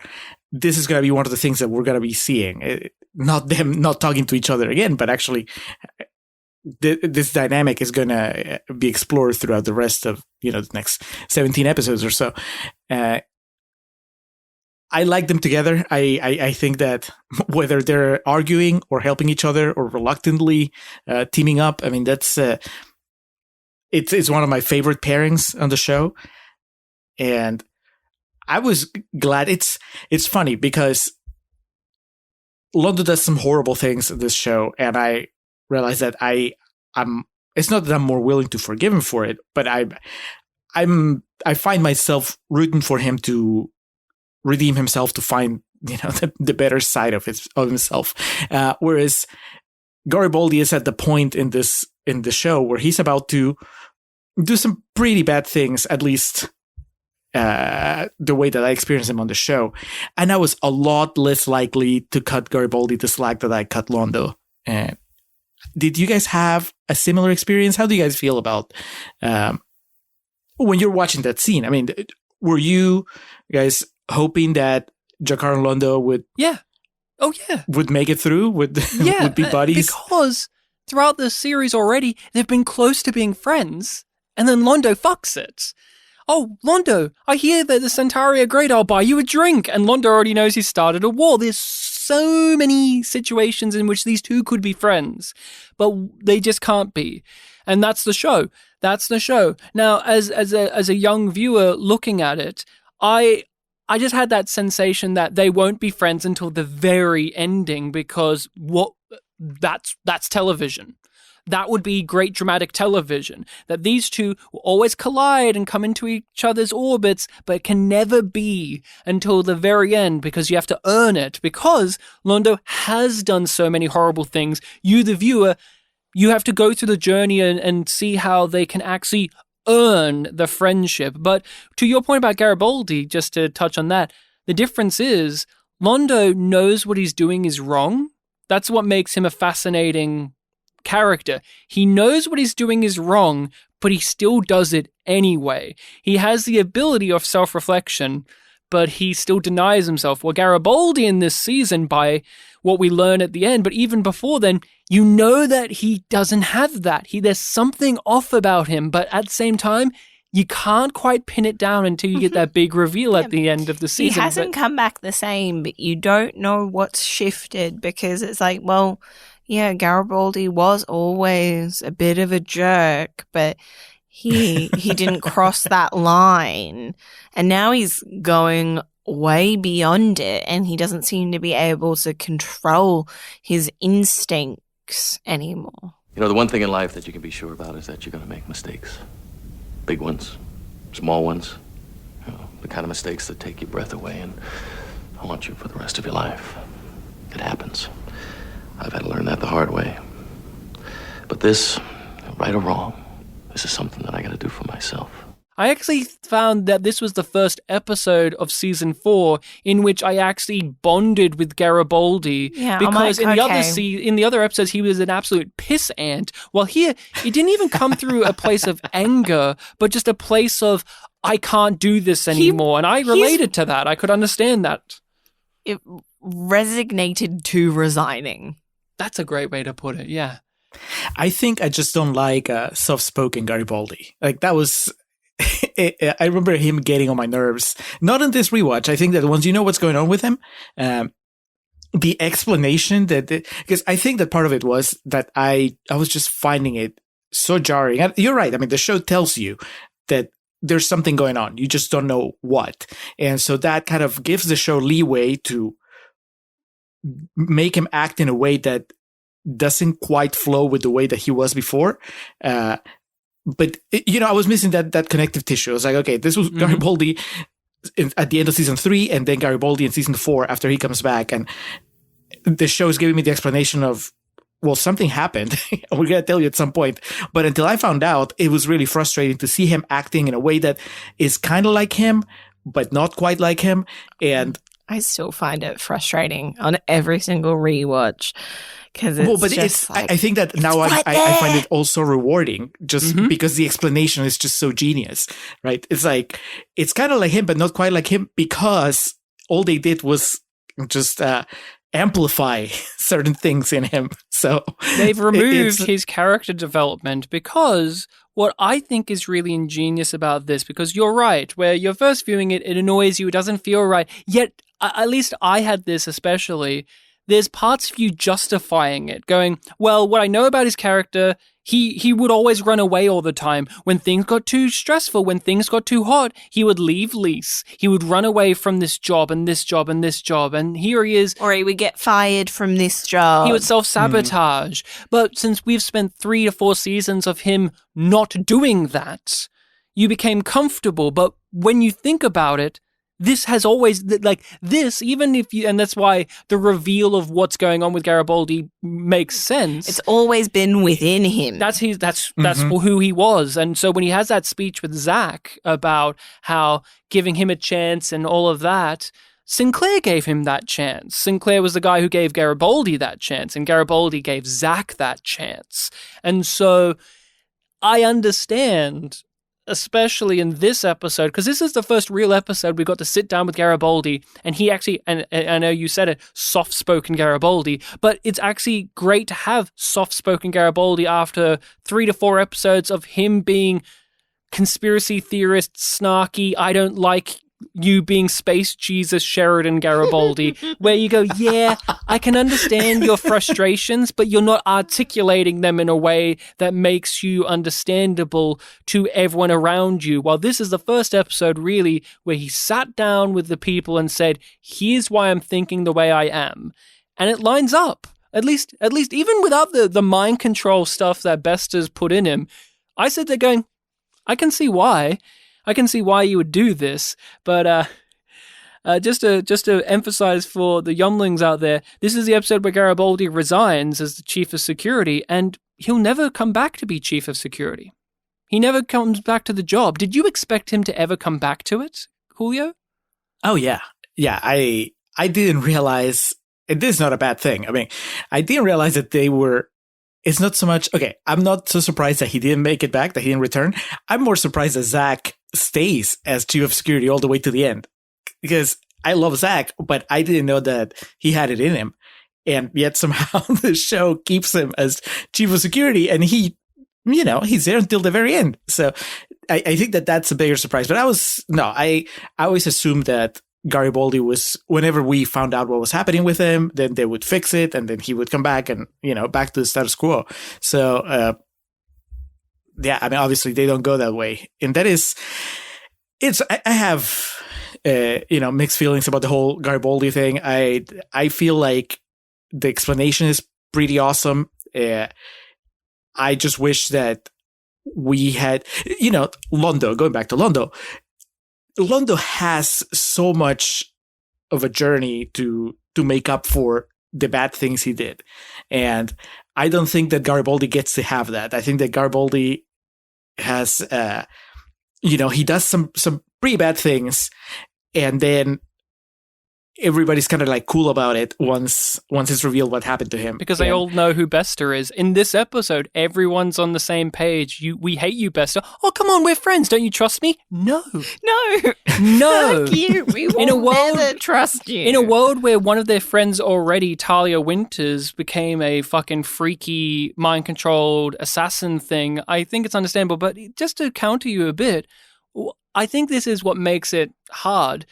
this is going to be one of the things that we're going to be seeing. Not them not talking to each other again, but actually this dynamic is going to be explored throughout the rest of, the next 17 episodes or so. I like them together. I think that whether they're arguing or helping each other or reluctantly teaming up, I mean, that's it's one of my favorite pairings on the show. And I was glad. It's funny because Londo does some horrible things in this show, and I realize that I'm. It's not that I'm more willing to forgive him for it, but I find myself rooting for him to redeem himself, to find the better side of himself. Whereas Garibaldi is at the point in the show where he's about to do some pretty bad things, at least the way that I experienced him on the show. And I was a lot less likely to cut Garibaldi the slack that I cut Londo. Did you guys have a similar experience? How do you guys feel about when you're watching that scene? I mean, were you guys hoping that Jakar and Londo would would make it through, would be buddies? Because throughout the series already, they've been close to being friends, and then Londo fucks it. Oh, Londo, I hear that the Centauri are great, I'll buy you a drink. And Londo already knows he started a war. There's so many situations in which these two could be friends, but they just can't be. And that's the show. Now, as a young viewer looking at it, I just had that sensation that they won't be friends until the very ending, because that's television. That would be great dramatic television, that these two will always collide and come into each other's orbits, but it can never be until the very end, because you have to earn it, because Londo has done so many horrible things. You, the viewer, you have to go through the journey and see how they can actually earn the friendship. But to your point about Garibaldi, just to touch on that, the difference is Londo knows what he's doing is wrong. That's what makes him a fascinating character. He knows what he's doing is wrong, but he still does it anyway. He has the ability of self-reflection, but he still denies himself. Well, Garibaldi in this season, by what we learn at the end, but even before then, you know that he doesn't have that. There's something off about him, but at the same time, you can't quite pin it down until you get that big reveal at the end of the season. He hasn't come back the same, but you don't know what's shifted, because it's like, well, yeah, Garibaldi was always a bit of a jerk, but he didn't cross that line. And now he's going way beyond it, and he doesn't seem to be able to control his instincts anymore. The one thing in life that you can be sure about is that you're going to make mistakes. Big ones, small ones, the kind of mistakes that take your breath away and haunt you for the rest of your life. It happens. I've had to learn that the hard way. But this, right or wrong, this is something that I got to do for myself. I actually found that this was the first episode of season 4 in which I actually bonded with Garibaldi, because in the other episodes he was an absolute piss ant. Well, here it didn't even come through a place of anger, but just a place of I can't do this anymore, and I related to that. I could understand that. It resignated to resigning. That's a great way to put it. Yeah, I think I just don't like soft-spoken Garibaldi. Like that was. I remember him getting on my nerves. Not in this rewatch. I think that once you know what's going on with him, the explanation because I think that part of it was that I was just finding it so jarring. And you're right. I mean, the show tells you that there's something going on. You just don't know what. And so that kind of gives the show leeway to make him act in a way that doesn't quite flow with the way that he was before. But I was missing that connective tissue. I was like, okay, this was Garibaldi at the end of season 3, and then Garibaldi in season 4 after he comes back, and the show is giving me the explanation of, well, something happened. We're gonna tell you at some point. But until I found out, it was really frustrating to see him acting in a way that is kind of like him, but not quite like him. And I still find it frustrating on every single rewatch. I think that now I find it also rewarding just because the explanation is just so genius, right? It's like, it's kind of like him, but not quite like him, because all they did was just amplify certain things in him. So they've removed his character development, because what I think is really ingenious about this, because you're right, where you're first viewing it, it annoys you, it doesn't feel right. Yet, at least I had this especially, there's parts of you justifying it, going, well, what I know about his character, he would always run away all the time. When things got too stressful, when things got too hot, he would leave Lise. He would run away from this job and this job and this job. And here he is. Or he would get fired from this job. He would self-sabotage. But since we've spent 3 to 4 seasons of him not doing that, you became comfortable. But when you think about it, this has always, like, this, even if you, and that's why the reveal of what's going on with Garibaldi makes sense. It's always been within him. That's who he was. And so when he has that speech with Zach about how giving him a chance and all of that, Sinclair gave him that chance. Sinclair was the guy who gave Garibaldi that chance, and Garibaldi gave Zach that chance. And so I understand, especially in this episode, because this is the first real episode we got to sit down with Garibaldi, and he actually, and I know you said it, soft-spoken Garibaldi, but it's actually great to have soft-spoken Garibaldi after 3 to 4 episodes of him being conspiracy theorist, snarky, I don't like you being Space Jesus Sheridan Garibaldi, where you go, yeah, I can understand your frustrations, but you're not articulating them in a way that makes you understandable to everyone around you. While this is the first episode, really, where he sat down with the people and said, here's why I'm thinking the way I am. And it lines up. At least even without the mind control stuff that Bester's put in him, I sit there going, I can see why. I can see why you would do this, but just to emphasize for the younglings out there, this is the episode where Garibaldi resigns as the chief of security, and he'll never come back to be chief of security. He never comes back to the job. Did you expect him to ever come back to it, Julio? Oh, yeah. Yeah, I didn't realize, and this is not a bad thing. I mean, I didn't realize that they were, it's not so much, okay, I'm not so surprised that he didn't make it back, that he didn't return. I'm more surprised that Zach stays as chief of security all the way to the end, because I love Zach, but I didn't know that he had it in him. And yet somehow the show keeps him as chief of security, and he's there until the very end. So I think that that's a bigger surprise. But I always assumed that Garibaldi was, whenever we found out what was happening with him, then they would fix it, and then he would come back and, back to the status quo. So, yeah, I mean, obviously they don't go that way. And that is, I have, mixed feelings about the whole Garibaldi thing. I feel like the explanation is pretty awesome. I just wish that we had, Londo, going back to Londo has so much of a journey to make up for the bad things he did. And I don't think that Garibaldi gets to have that. I think that Garibaldi has, he does some pretty bad things, and then everybody's kind of like cool about it once it's revealed what happened to him. Because they all know who Bester is. In this episode, everyone's on the same page. We hate you, Bester. Oh, come on, we're friends. Don't you trust me? No. Fuck you. We will never trust you. In a world where one of their friends already, Talia Winters, became a fucking freaky, mind-controlled assassin thing, I think it's understandable. But just to counter you a bit, I think this is what makes it hard.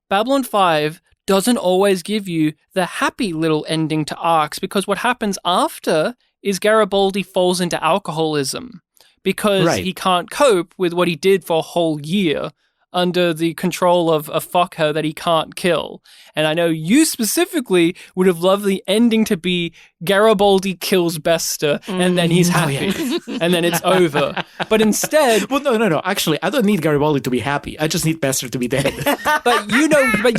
Babylon 5 doesn't always give you the happy little ending to arcs, because what happens after is Garibaldi falls into alcoholism because he can't cope with what he did for a whole year under the control of a fucker that he can't kill. And I know you specifically would have loved the ending to be Garibaldi kills Bester and then he's happy and then it's over. But instead... Well, no. Actually, I don't need Garibaldi to be happy. I just need Bester to be dead. But you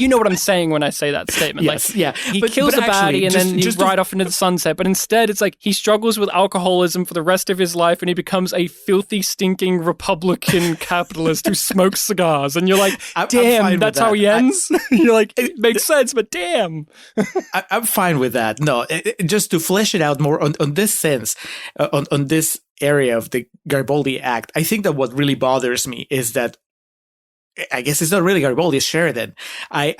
know what I'm saying when I say that statement. Yes, like, yeah. He kills the baddie and then he's right off into the sunset. But instead, it's like he struggles with alcoholism for the rest of his life and he becomes a filthy, stinking Republican capitalist who smokes cigars. And you're like, damn, that's how he ends? You're like, it makes sense, but damn. I'm fine with that. No, just to flesh it out more on this sense, on this area of the Garibaldi act, I think that what really bothers me is that, I guess it's not really Garibaldi, it's Sheridan. I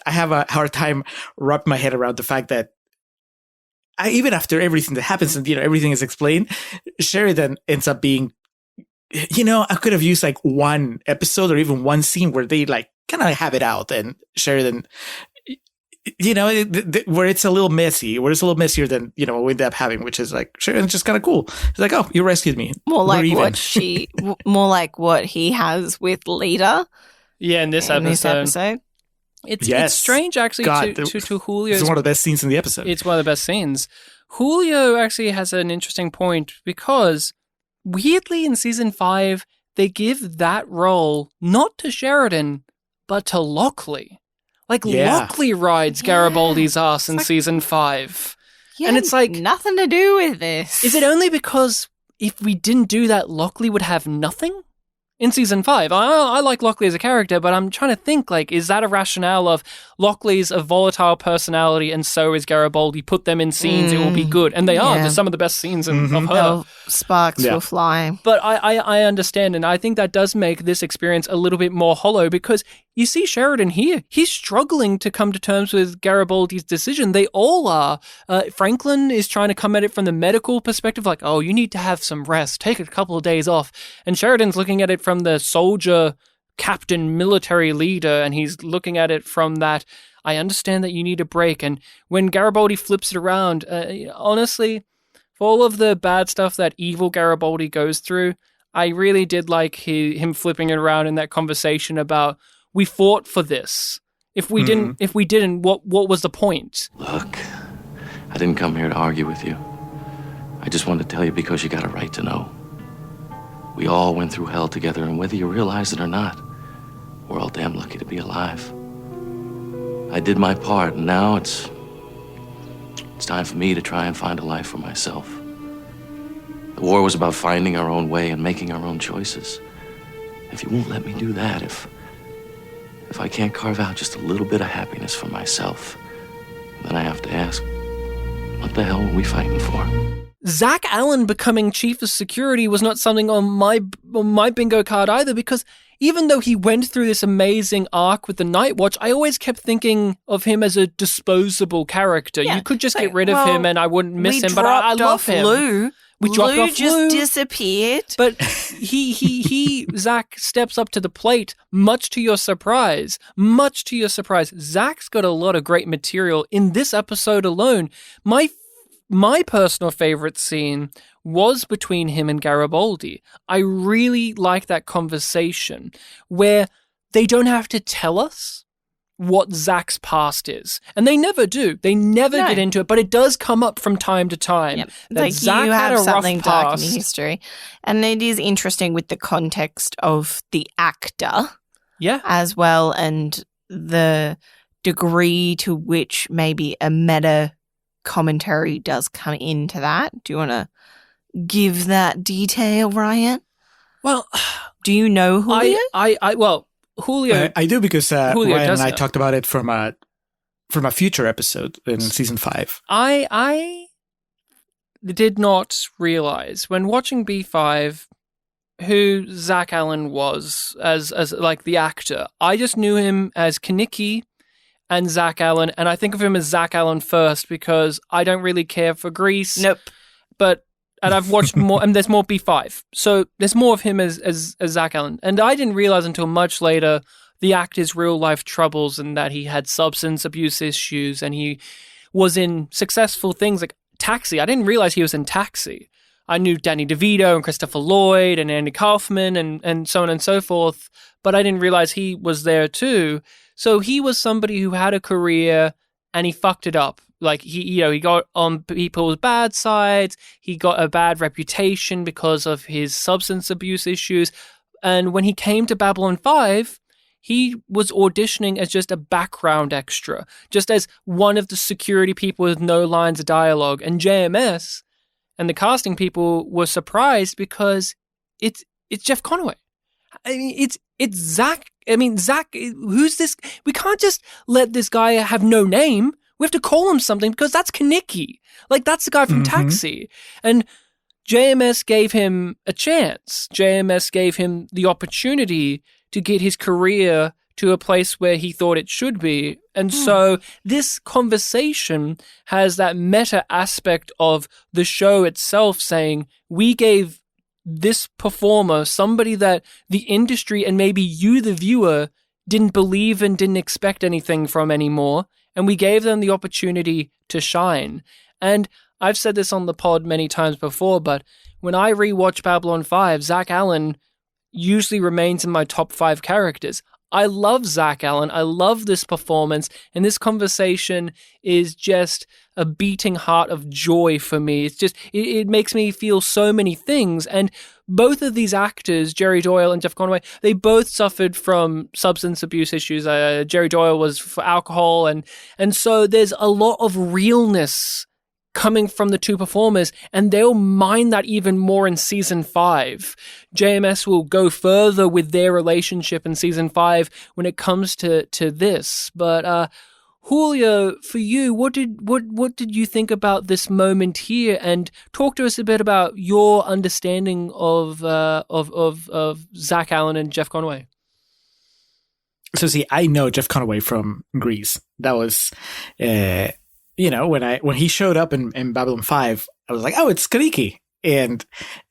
have a hard time wrapping my head around the fact that even after everything that happens and, everything is explained, Sheridan ends up being, I could have used like one episode or even one scene where they like kind of have it out and Sheridan, where it's a little messy, where it's a little messier than, what we end up having, which is like, Sheridan's just kind of cool. It's like, oh, you rescued me. More like what he has with Lita. Yeah, in this episode. It's strange, actually, to Julio. It's one of the best scenes in the episode. It's one of the best scenes. Julio actually has an interesting point because weirdly, in season 5, they give that role not to Sheridan, but to Lockley. Like, Lockley rides Garibaldi's ass in season 5. Yeah, and it's like... nothing to do with this. Is it only because if we didn't do that, Lockley would have nothing? In season 5, I like Lockley as a character, but I'm trying to think, like, is that a rationale of Lockley's a volatile personality and so is Garibaldi? Put them in scenes, it will be good. And they are. They're some of the best scenes of her. Sparks will fly. But I understand, and I think that does make this experience a little bit more hollow because you see Sheridan here. He's struggling to come to terms with Garibaldi's decision. They all are. Franklin is trying to come at it from the medical perspective, like, oh, you need to have some rest. Take a couple of days off. And Sheridan's looking at it from the soldier, captain, military leader, and he's looking at it from that, I understand that you need a break. And when Garibaldi flips it around, honestly, for all of the bad stuff that evil Garibaldi goes through, I really did like him flipping it around in that conversation about, we fought for this. If we didn't, what was the point? Look, I didn't come here to argue with you. I just wanted to tell you because you got a right to know. We all went through hell together, and whether you realize it or not, we're all damn lucky to be alive. I did my part, and now it's time for me to try and find a life for myself. The war was about finding our own way and making our own choices. If you won't let me do that, if I can't carve out just a little bit of happiness for myself, then I have to ask, what the hell are we fighting for? Zach Allen becoming chief of security was not something on my bingo card either, because even though he went through this amazing arc with the Night Watch, I always kept thinking of him as a disposable characer. Yeah, you could just get rid of him and I wouldn't miss him, but I love him. We dropped off Lou. Lou just disappeared. But Zach steps up to the plate, much to your surprise. Zach's got a lot of great material in this episode alone. My personal favorite scene was between him and Garibaldi. I really like that conversation where they don't have to tell us what Zach's past is. And they never do. They never get into it, but it does come up from time to time. Yep. That like Zach you have something dark in past. history. And it is interesting with the context of the actor as well, and the degree to which maybe a meta commentary does come into that. Do you want to give that detail, Ryan? Well, do you know Julio? Julio. I do, because Julio Ryan and I talked about it from a future episode in season 5. I did not realize when watching B5 who Zach Allen was as like the actor. I just knew him as Kaniki and Zach Allen, and I think of him as Zach Allen first because I don't really care for Grease. Nope. And I've watched more, and there's more B5. So there's more of him as Zach Allen. And I didn't realize until much later the actor's real life troubles and that he had substance abuse issues and he was in successful things like Taxi. I didn't realize he was in Taxi. I knew Danny DeVito and Christopher Lloyd and Andy Kaufman and so on and so forth, but I didn't realize he was there too. So he was somebody who had a career and he fucked it up. Like he got on people's bad sides. He got a bad reputation because of his substance abuse issues. And when he came to Babylon 5, he was auditioning as just a background extra, just as one of the security people with no lines of dialogue. And JMS and the casting people were surprised because it's Jeff Conaway. I mean, it's Zach. I mean, Zach, who's this? We can't just let this guy have no name. We have to call him something because that's Kaneki. Like, that's the guy from Taxi. And JMS gave him a chance. JMS gave him the opportunity to get his career to a place where he thought it should be. And so this conversation has that meta aspect of the show itself saying, we gave this performer, somebody that the industry and maybe you, the viewer, didn't believe and didn't expect anything from anymore, and we gave them the opportunity to shine. And I've said this on the pod many times before, but when I rewatch Babylon 5, Zach Allen usually remains in my top 5 characters. I love Zach Allen. I love this performance, and this conversation is just a beating heart of joy for me. It's just, it makes me feel so many things. And both of these actors, Jerry Doyle and Jeff Conaway, they both suffered from substance abuse issues. Jerry Doyle was for alcohol, and so there's a lot of realness coming from the two performers, and they'll mine that even more in season 5. JMS will go further with their relationship in season 5 when it comes to this. But Julio, for you, what did you think about this moment here? And talk to us a bit about your understanding of Zach Allen and Jeff Conaway. So see, I know Jeff Conaway from Grease. That was when he showed up in Babylon 5, I was like, oh, it's Kaneki. And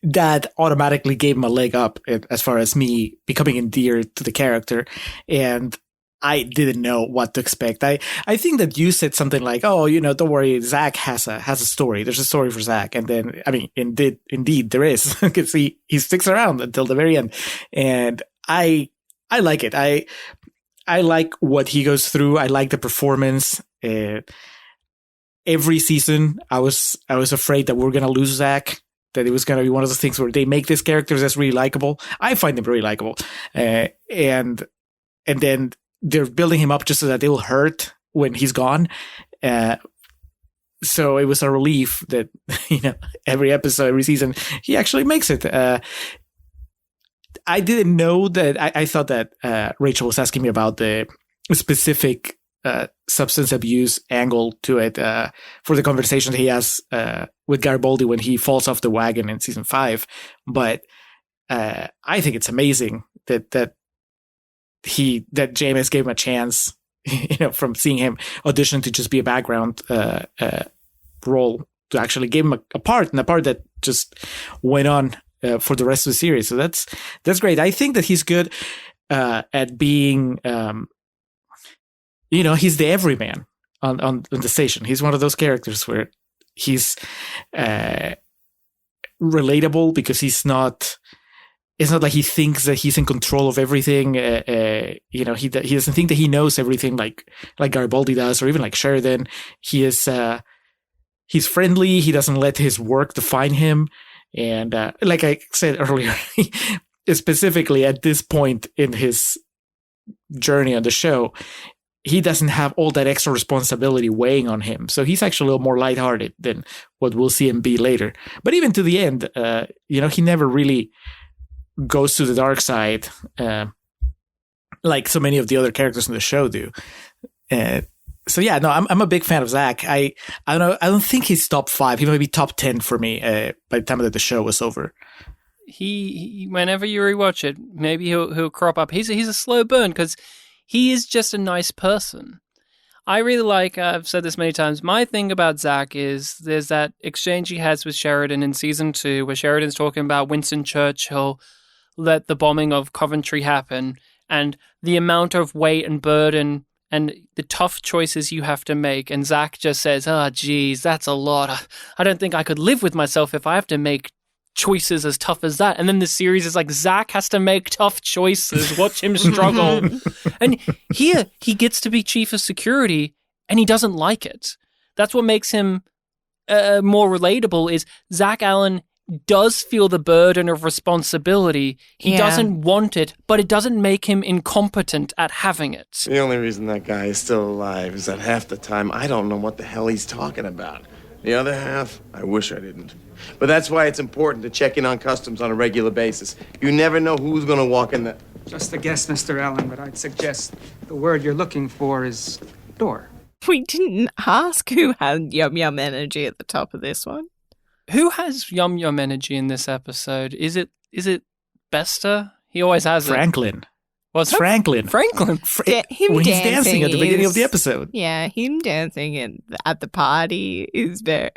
that automatically gave him a leg up as far as me becoming endeared to the character. And I didn't know what to expect. I think that you said something like, oh, don't worry, Zach has a story. There's a story for Zach. And then, I mean, indeed there is, because he sticks around until the very end. And I like it. I like what he goes through. I like the performance. Every season, I was afraid that we were going to lose Zach, that it was going to be one of the things where they make these characters that's really likable. I find them really likable. And then they're building him up just so that it will hurt when he's gone. So it was a relief that, every episode, every season, he actually makes it. I didn't know that. I thought that Rachel was asking me about the specific substance abuse angle to it for the conversation he has with Garibaldi when he falls off the wagon in season 5. But I think it's amazing that JMS gave him a chance, from seeing him audition to just be a background role, to actually give him a part, and a part that just went on for the rest of the series. So that's great. I think that he's good at being he's the everyman on the station. He's one of those characters where he's relatable because it's not like he thinks that he's in control of everything. He doesn't think that he knows everything like Garibaldi does, or even like Sheridan. He's friendly. He doesn't let his work define him. And like I said earlier, specifically at this point in his journey on the show, he doesn't have all that extra responsibility weighing on him. So he's actually a little more lighthearted than what we'll see him be later. But even to the end, he never really goes to the dark side like so many of the other characters in the show do. So yeah, no, I'm a big fan of Zach. I don't know. I don't think he's top 5. He might be top 10 for me by the time that the show was over. He whenever you rewatch it, maybe he'll crop up. He's a slow burn because he is just a nice person. I really like, I've said this many times, my thing about Zach is there's that exchange he has with Sheridan in season 2 where Sheridan's talking about Winston Churchill let the bombing of Coventry happen. and the amount of weight and burden and the tough choices you have to make. And Zach just says, "Oh, geez, that's a lot. I don't think I could live with myself if I have to make choices as tough as that." And then the series is like, Zach has to make tough choices. Watch him struggle. And here, he gets to be chief of security, and he doesn't like it. That's what makes him more relatable, is Zach Allen does feel the burden of responsibility. He doesn't want it, but it doesn't make him incompetent at having it. The only reason that guy is still alive is that half the time I don't know what the hell he's talking about. The other half, I wish I didn't. But that's why it's important to check in on customs on a regular basis. You never know who's going to walk in the... Just a guess, Mr. Allen, but I'd suggest the word you're looking for is door. We didn't ask who had Yum Yum energy at the top of this one. Who has Yum Yum energy in this episode? Is it Bester? He always has Franklin. What's Franklin? Franklin. Him when he's dancing dancing at the beginning of the episode. Yeah, him dancing at the party is a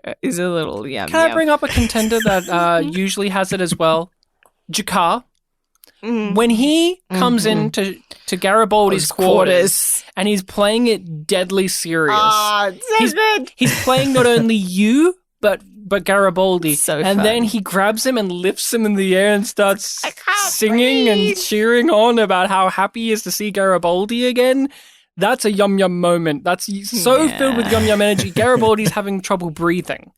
little yum. Can I bring up a contender that usually has it as well? Jakar. When he comes into Garibaldi's quarters and he's playing it deadly serious. Oh, it's so good. He's playing not only you, but Garibaldi. So and fun. then he grabs him and lifts him in the air and starts singing breathe. and cheering on about how happy he is to see Garibaldi again. That's a Yum Yum moment. That's so filled with Yum Yum energy. Garibaldi's having trouble breathing.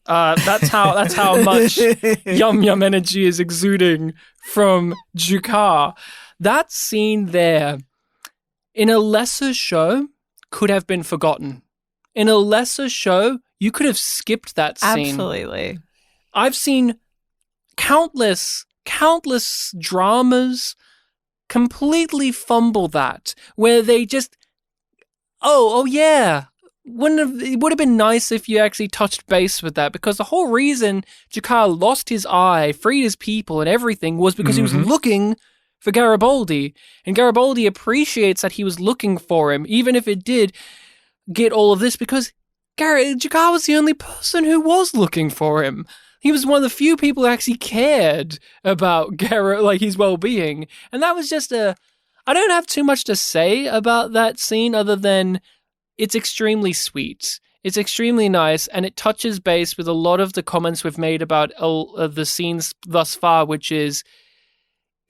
That's how much Yum Yum energy is exuding from Jakar. That scene there, in a lesser show, could have been forgotten. In a lesser show, you could have skipped that scene. Absolutely. I've seen countless dramas completely fumble that, where they just, oh yeah, it would have been nice if you actually touched base with that, because the whole reason Jakar lost his eye, freed his people and everything was because he was looking for Garibaldi, and Garibaldi appreciates that he was looking for him, even if it did get all of this, because Jakar was the only person who was looking for him. He was one of the few people who actually cared about his well-being. And that was just I don't have too much to say about that scene other than it's extremely sweet. It's extremely nice, and it touches base with a lot of the comments we've made about the scenes thus far, which is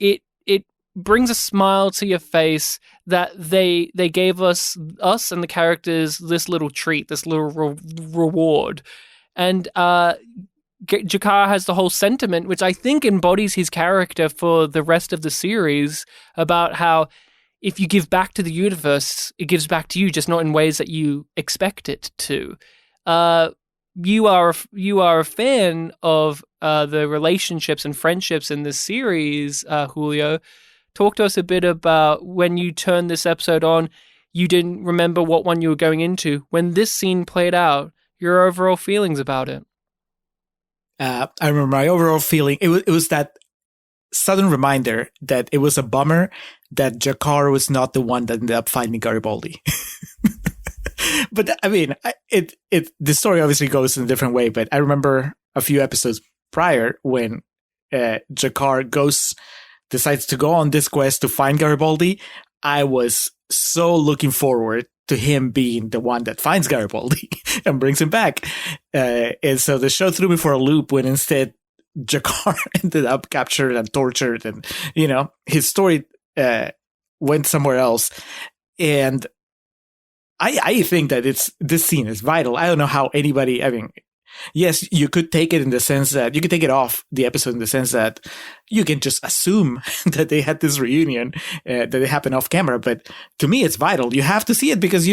it brings a smile to your face that they gave us and the characters this little treat, this little reward. And Jakar has the whole sentiment, which I think embodies his character for the rest of the series, about how if you give back to the universe, it gives back to you, just not in ways that you expect it to. You are a fan of the relationships and friendships in this series, Julio. Talk to us a bit about when you turned this episode on, you didn't remember what one you were going into. When this scene played out, your overall feelings about it. I remember my overall feeling. It was that sudden reminder that it was a bummer that Jakar was not the one that ended up finding Garibaldi. But I mean, the story obviously goes in a different way. But I remember a few episodes prior when Jakar decides to go on this quest to find Garibaldi. I was so looking forward to him being the one that finds Garibaldi and brings him back. And so the show threw me for a loop when instead Jakar ended up captured and tortured, and, his story went somewhere else. And I think that this scene is vital. I don't know how anybody, yes, you could take it in the sense that you could take it off the episode in the sense that you can just assume that they had this reunion, that it happened off camera. But to me, it's vital. You have to see it because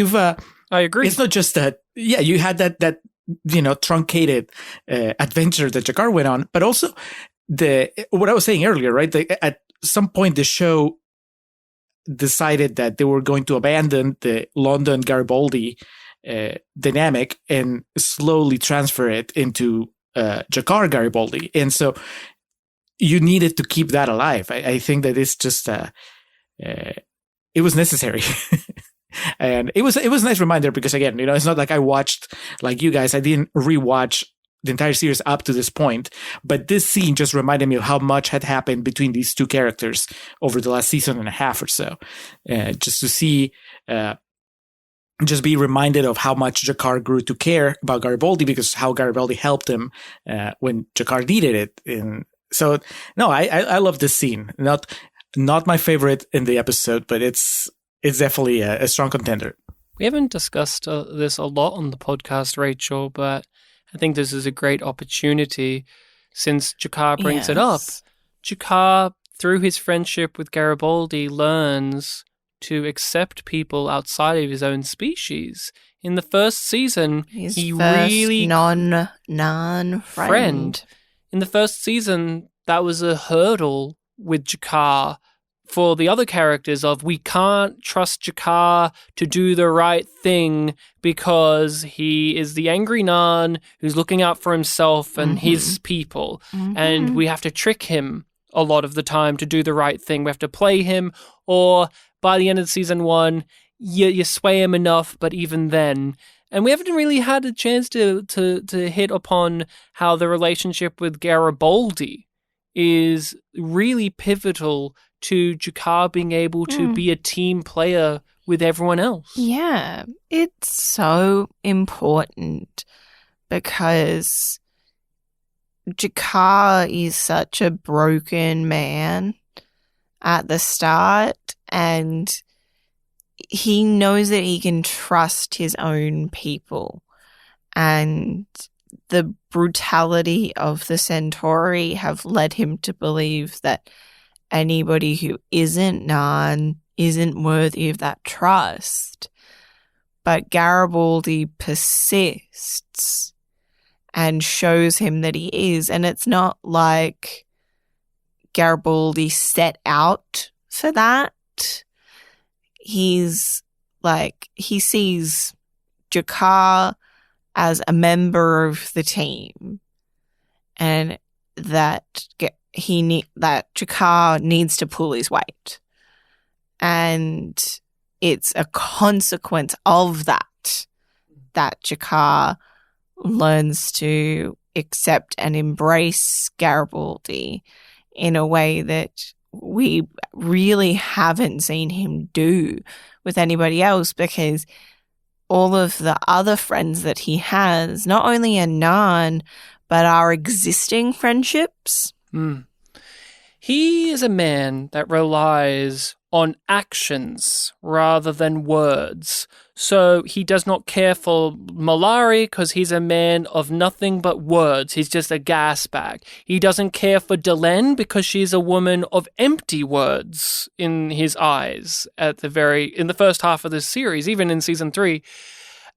I agree. It's not just that, you had that truncated adventure that Jakar went on, but also what I was saying earlier, right? At some point, the show decided that they were going to abandon the London Garibaldi dynamic and slowly transfer it into Jakar Garibaldi. And so you needed to keep that alive. I think that it's just it was necessary. And it was a nice reminder because, again, it's not like I watched, like you guys, I didn't rewatch the entire series up to this point. But this scene just reminded me of how much had happened between these two characters over the last season and a half or so. Just to see, just be reminded of how much Jakar grew to care about Garibaldi, because how Garibaldi helped him when Jakar needed it. And so, no, I love this scene. Not my favorite in the episode, but it's definitely a strong contender. We haven't discussed this a lot on the podcast, Rachel, but I think this is a great opportunity since Jakar brings it up. Jakar, through his friendship with Garibaldi, learns to accept people outside of his own species. In the first season, he really non-friend. In the first season, that was a hurdle with Jakar for the other characters of, we can't trust Jakar to do the right thing because he is the angry Nan who's looking out for himself and his people. And we have to trick him a lot of the time to do the right thing. We have to play him, or by the end of season 1, you sway him enough, but even then. And we haven't really had a chance to hit upon how the relationship with Garibaldi is really pivotal to Jakar being able to be a team player with everyone else. Yeah, it's so important because Jakar is such a broken man at the start, and he knows that he can trust his own people, and the brutality of the Centauri have led him to believe that anybody who isn't Nan isn't worthy of that trust. But Garibaldi persists and shows him that he is. And it's not like Garibaldi set out for that. He's like, he sees Jakar as a member of the team, and that that Jakar needs to pull his weight. And it's a consequence of that Jakar learns to accept and embrace Garibaldi in a way that we really haven't seen him do with anybody else, because all of the other friends that he has not only are Nan, but are existing friendships. He is a man that relies on actions rather than words. So he does not care for Malari because he's a man of nothing but words. He's just a gas bag. He doesn't care for Delenn because she's a woman of empty words in his eyes in the first half of this series, even in season 3.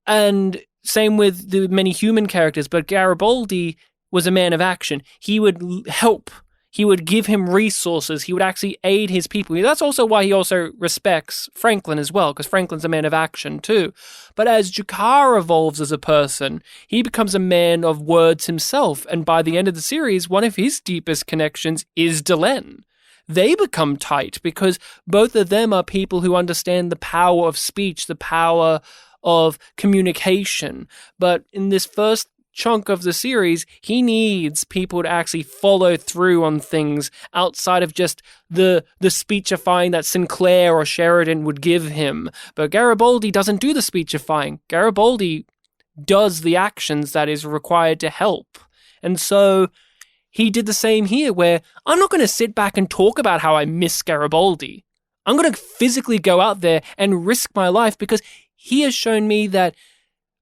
And same with the many human characters, but Garibaldi was a man of action. He would help. He would give him resources. He would actually aid his people. That's also why he also respects Franklin as well, because Franklin's a man of action too. But as Jakar evolves as a person, he becomes a man of words himself. And by the end of the series, one of his deepest connections is Delenn. They become tight because both of them are people who understand the power of speech, the power of communication. But in this first chunk of the series, he needs people to actually follow through on things outside of just the speechifying that Sinclair or Sheridan would give him. But Garibaldi doesn't do the speechifying. Garibaldi does the actions that is required to help. And so he did the same here, where I'm not going to sit back and talk about how I miss Garibaldi. I'm going to physically go out there and risk my life, because he has shown me that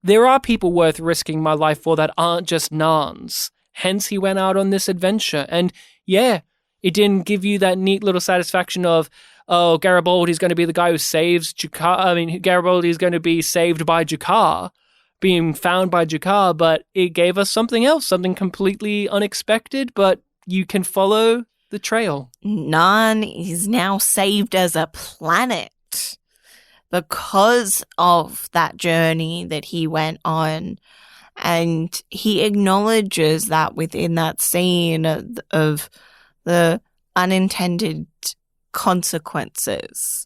there are people worth risking my life for that aren't just Nans. Hence, he went out on this adventure. And yeah, it didn't give you that neat little satisfaction of, oh, Garibaldi's going to be the guy who saves Jakar. I mean, Garibaldi is going to be saved by Jakar, being found by Jakar, but it gave us something else, something completely unexpected, but you can follow the trail. Nan is now saved as a planet because of that journey that he went on. And he acknowledges that within that scene of the unintended consequences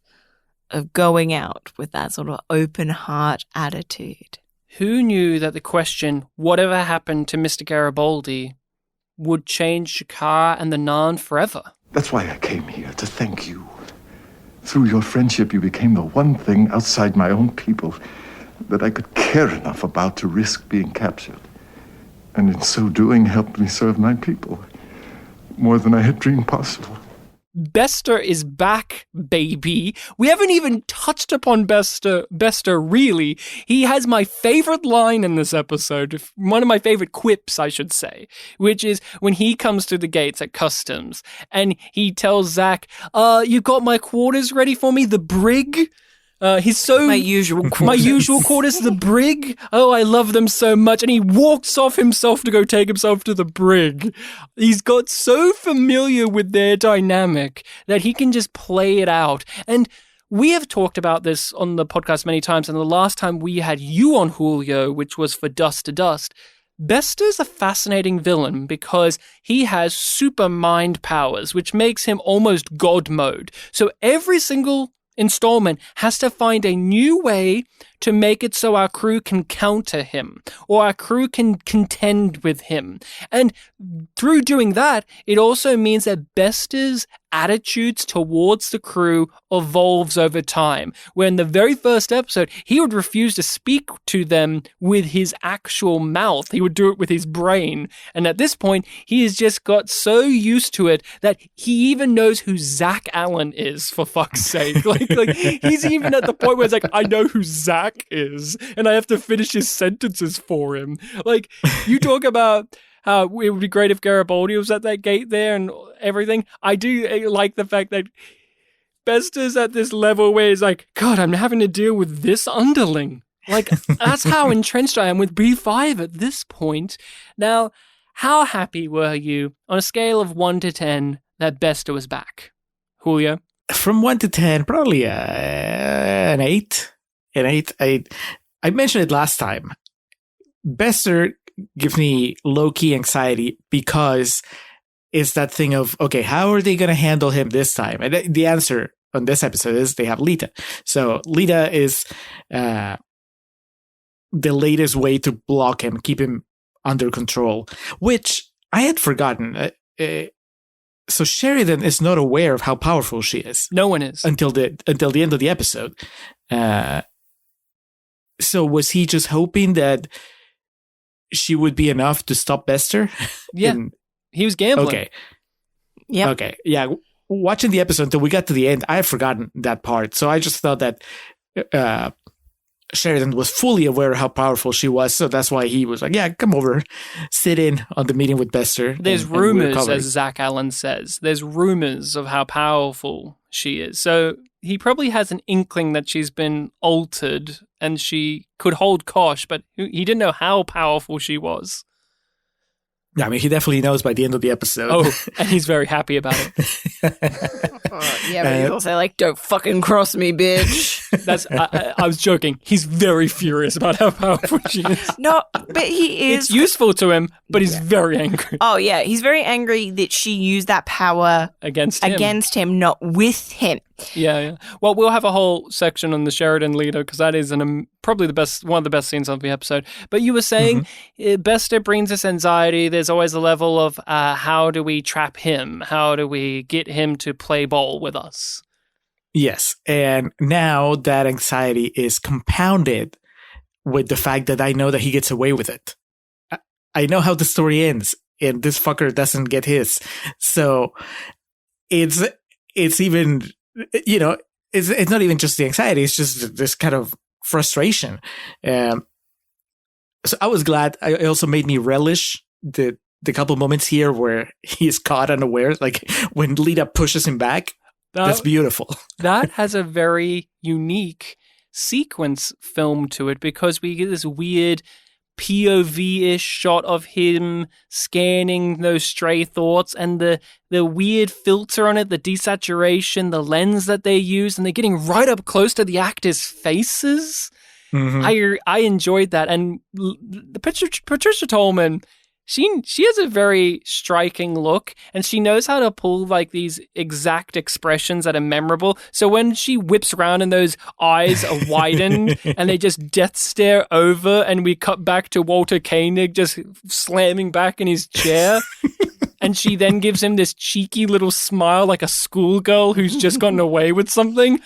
of going out with that sort of open heart attitude. who knew that the question, whatever happened to Mr. Garibaldi, would change Shakar and the Narn forever? That's why I came here, to thank you. Through your friendship, you became the one thing outside my own people that I could care enough about to risk being captured. And in so doing, helped me serve my people more than I had dreamed possible. Bester is back, baby. We haven't even touched upon Bester really. He has my favorite line in this episode, one of my favorite quips, I should say, which is when he comes to the gates at customs and he tells Zach, you got my quarters ready for me, the brig? He's so... My usual quarters. My usual quarters, the brig. Oh, I love them so much. And he walks off himself to go take himself to the brig. He's got so familiar with their dynamic that he can just play it out. And we have talked about this on the podcast many times. And the last time we had you on, Julio, which was for Dust to Dust, Bester's a fascinating villain because he has super mind powers, which makes him almost God mode. So every single installment has to find a new way to make it so our crew can counter him or our crew can contend with him. And through doing that, it also means that Bester's attitudes towards the crew evolves over time. Where in the very first episode, he would refuse to speak to them with his actual mouth. He would do it with his brain. And at this point, he has just got so used to it that he even knows who Zach Allen is, for fuck's sake. like he's even at the point where it's like, I know who Zach is, and I have to finish his sentences for him. Like, you talk about how it would be great if Garibaldi was at that gate there and everything. I do like the fact that Bester's at this level where he's like, God, I'm having to deal with this underling. Like, that's how entrenched I am with B5 at this point. Now, how happy were you on a scale of 1 to 10 that Bester was back? Julio? From 1 to 10, probably an 8. An 8. I mentioned it last time. Bester gives me low-key anxiety because it's that thing of, okay, how are they going to handle him this time? And the answer on this episode is they have Lita. So Lita is the latest way to block him, keep him under control, which I had forgotten. So Sheridan is not aware of how powerful she is. No one is. Until the end of the episode. So was he just hoping that she would be enough to stop Bester? Yeah. He was gambling. Okay. Yeah. Okay. Yeah. Watching the episode until we got to the end, I had forgotten that part. So I just thought that Sheridan was fully aware of how powerful she was. So that's why he was like, yeah, come over, sit in on the meeting with Bester. There's rumors, as Zach Allen says. There's rumors of how powerful she is. So he probably has an inkling that she's been altered and she could hold Kosh, but he didn't know how powerful she was. Yeah, I mean, he definitely knows by the end of the episode. Oh, and he's very happy about it. Yeah, but he's also like, don't fucking cross me, bitch. I was joking. He's very furious about how powerful she is. No, but he is. It's useful to him, but he's very angry. Oh, yeah. He's very angry that she used that power against him, not with him. Yeah. Well, we'll have a whole section on the Sheridan leader because that is probably one of the best scenes of the episode. But you were saying Bester brings us anxiety. There's always a level of how do we trap him? How do we get him to play ball with us? Yes. And now that anxiety is compounded with the fact that I know that he gets away with it. I know how the story ends and this fucker doesn't get his. So it's even, you know, it's not even just the anxiety. It's just this kind of frustration. So I was glad. It also made me relish the couple moments here where he's caught unaware, like when Lita pushes him back. That's beautiful. That has a very unique sequence film to it because we get this weird POV-ish shot of him scanning those stray thoughts and the weird filter on it, the desaturation, the lens that they use, and they're getting right up close to the actors' faces. I enjoyed that. And Patricia Tolman she has a very striking look, and she knows how to pull like these exact expressions that are memorable. So when she whips around and those eyes are widened and they just death stare over, and we cut back to Walter Koenig just slamming back in his chair. And she then gives him this cheeky little smile like a schoolgirl who's just gotten away with something.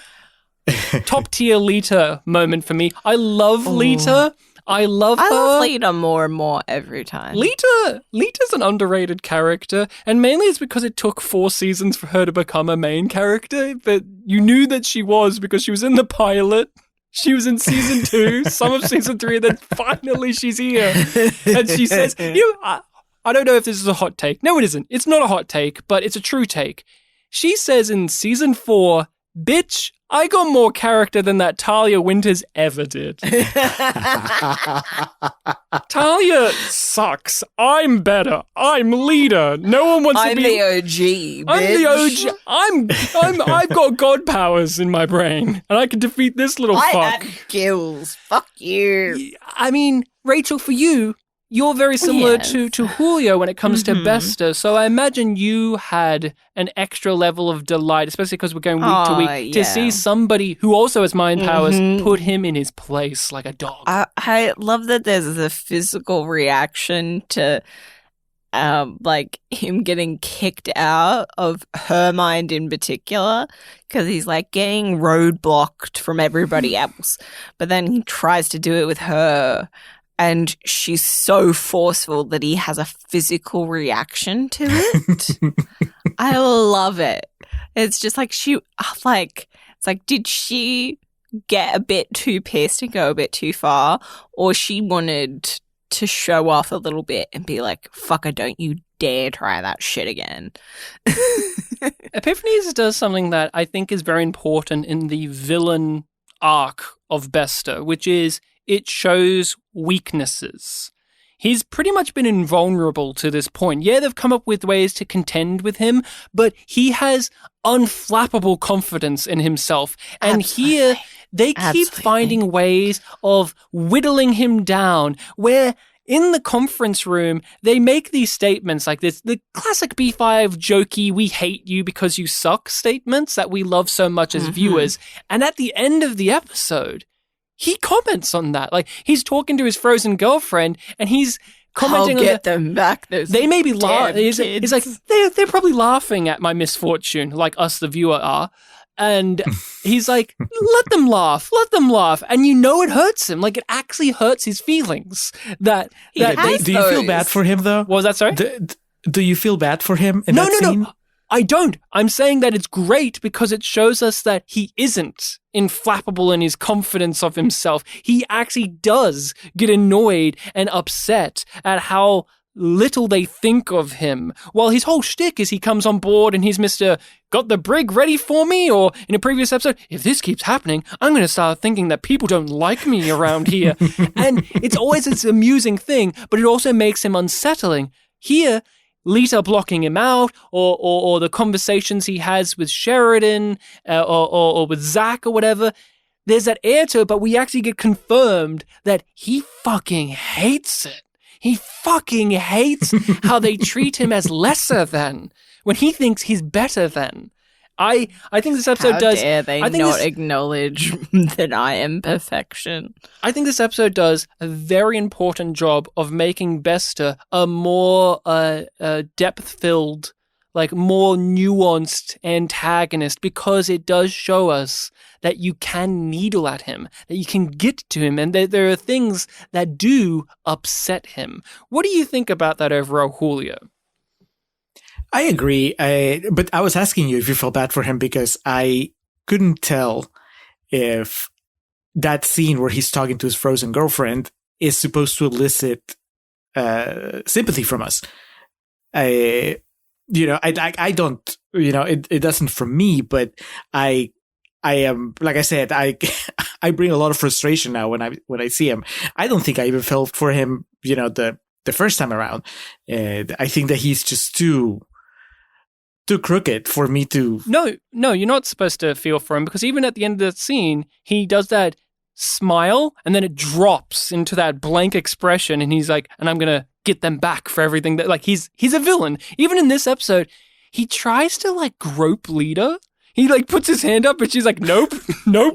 Top tier Lita moment for me. I love Lita. I love her. I love Lita more and more every time. Lita's an underrated character, and mainly it's because it took 4 seasons for her to become a main character, but you knew that she was because she was in the pilot. She was in season 2, some of season 3, and then finally she's here. And she says, I don't know if this is a hot take. No, it isn't. It's not a hot take, but it's a true take. She says in season 4, bitch, I got more character than that Talia Winters ever did. Talia sucks. I'm better. I'm leader. No one wants to be... I'm the OG, bitch. I'm the OG. I've got god powers in my brain, and I can defeat this little fuck. I have skills. Fuck you. I mean, Rachel, for you, you're very similar to Julio when it comes to Bester, so I imagine you had an extra level of delight, especially because we're going week to week, to see somebody who also has mind powers put him in his place like a dog. I love that there's a physical reaction to like him getting kicked out of her mind in particular, because he's like getting roadblocked from everybody else, but then he tries to do it with her. And she's so forceful that he has a physical reaction to it. I love it. It's just like it's like, did she get a bit too pissed and go a bit too far? Or she wanted to show off a little bit and be like, fucker, don't you dare try that shit again. Epiphanies does something that I think is very important in the villain arc of Bester, which is it shows weaknesses. He's pretty much been invulnerable to this point. Yeah, they've come up with ways to contend with him, but he has unflappable confidence in himself. And here, they keep finding ways of whittling him down, where in the conference room, they make these statements like this, the classic B5 jokey, we hate you because you suck statements that we love so much as viewers. And at the end of the episode, he comments on that. Like, he's talking to his frozen girlfriend, and he's commenting I'll get on them back. They may be laughing. He's like, they're probably laughing at my misfortune, like us, the viewer, are. And he's like, let them laugh. And you know it hurts him. Like, it actually hurts his feelings. Do you feel bad for him, though? What was that, sorry? Do you feel bad for him in that scene? No. I don't. I'm saying that it's great because it shows us that he isn't inflappable in his confidence of himself. He actually does get annoyed and upset at how little they think of him. While his whole shtick is he comes on board and he's Mr. Got the brig ready for me? Or in a previous episode, if this keeps happening, I'm going to start thinking that people don't like me around here. And it's always this amusing thing, but it also makes him unsettling. Here, Lita blocking him out, or the conversations he has with Sheridan, or with Zach or whatever, there's that air to it, but we actually get confirmed that he fucking hates it. He fucking hates how they treat him as lesser than, when he thinks he's better than. I think this episode does... How dare they not acknowledge that I am perfection. I think this episode does a very important job of making Bester a more depth-filled, like more nuanced antagonist, because it does show us that you can needle at him, that you can get to him, and that there are things that do upset him. What do you think about that overall, Julio? I agree, but I was asking you if you felt bad for him because I couldn't tell if that scene where he's talking to his frozen girlfriend is supposed to elicit sympathy from us. I don't, it doesn't from me, but I am, like I said, I bring a lot of frustration now when I see him. I don't think I even felt for him, the first time around. I think that he's just too crooked for me to... No, you're not supposed to feel for him, because even at the end of the scene, he does that smile, and then it drops into that blank expression, and he's like, and I'm going to get them back for everything that, like, he's a villain. Even in this episode, he tries to, like, grope Lita. He, like, puts his hand up and she's like, nope. No,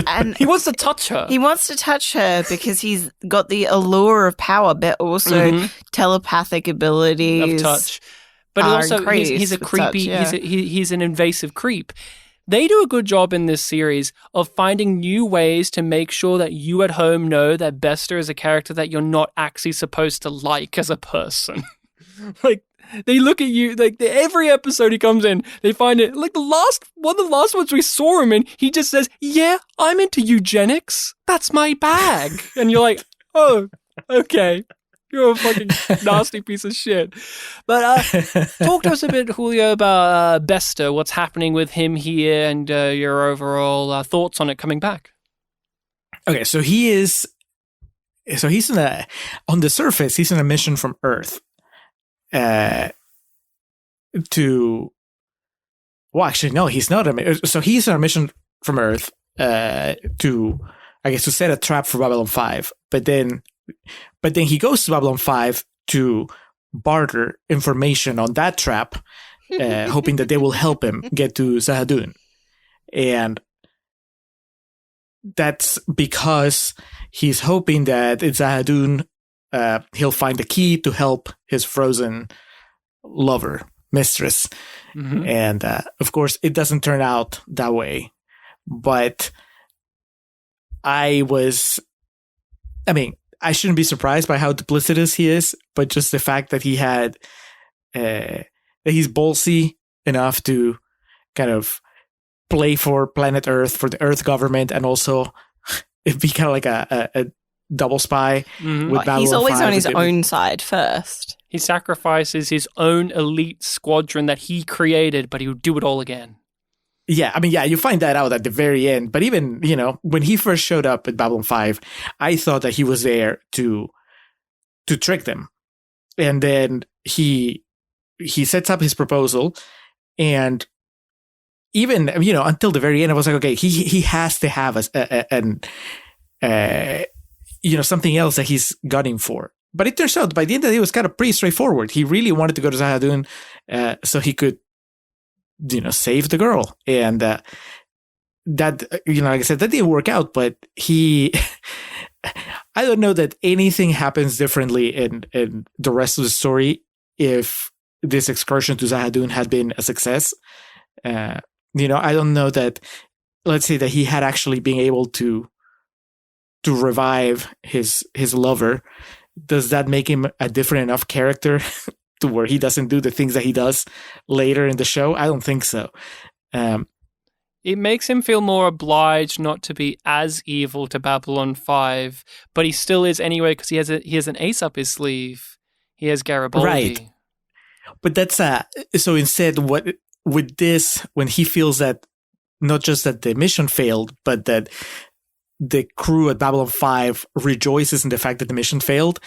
and he wants to touch her. He wants to touch her because he's got the allure of power, but also telepathic abilities. Of touch. But also, he's a creepy, he's an invasive creep. They do a good job in this series of finding new ways to make sure that you at home know that Bester is a character that you're not actually supposed to like as a person. Like, they look at you, like, every episode he comes in, they find it, like, one of the last ones we saw him in, he just says, yeah, I'm into eugenics. That's my bag. And you're like, oh, okay. You're a fucking nasty piece of shit. But talk to us a bit, Julio, about Bester, what's happening with him here, and your overall thoughts on it coming back. Okay, so he's on the surface, he's on a mission from Earth he's not. So he's on a mission from Earth to set a trap for Babylon 5, but then he goes to Babylon 5 to barter information on that trap, hoping that they will help him get to Zahadun. And that's because he's hoping that at Zahadun, he'll find the key to help his frozen mistress. Mm-hmm. And of course, it doesn't turn out that way. But I shouldn't be surprised by how duplicitous he is, but just the fact that he had, that he's ballsy enough to kind of play for planet Earth, for the Earth government, and also be kind of like a double spy. Mm-hmm. With Babylon he's always 5 on his own side first. He sacrifices his own elite squadron that he created, but he would do it all again. Yeah, you find that out at the very end. But even, when he first showed up at Babylon 5, I thought that he was there to trick them. And then he sets up his proposal, and even, until the very end, I was like, okay, he has to have something else that he's gunning for. But it turns out by the end of the day, it was kind of pretty straightforward. He really wanted to go to Zahadun so he could, save the girl. And that, like I said, that didn't work out, but I don't know that anything happens differently in the rest of the story if this excursion to Zahadun had been a success. I don't know that, let's say that he had actually been able to revive his lover. Does that make him a different enough character to where he doesn't do the things that he does later in the show? I don't think so. It makes him feel more obliged not to be as evil to Babylon 5, but he still is anyway because he has an ace up his sleeve. He has Garibaldi. Right. But that's so instead, what with this, when he feels that not just that the mission failed, but that the crew at Babylon 5 rejoices in the fact that the mission failed,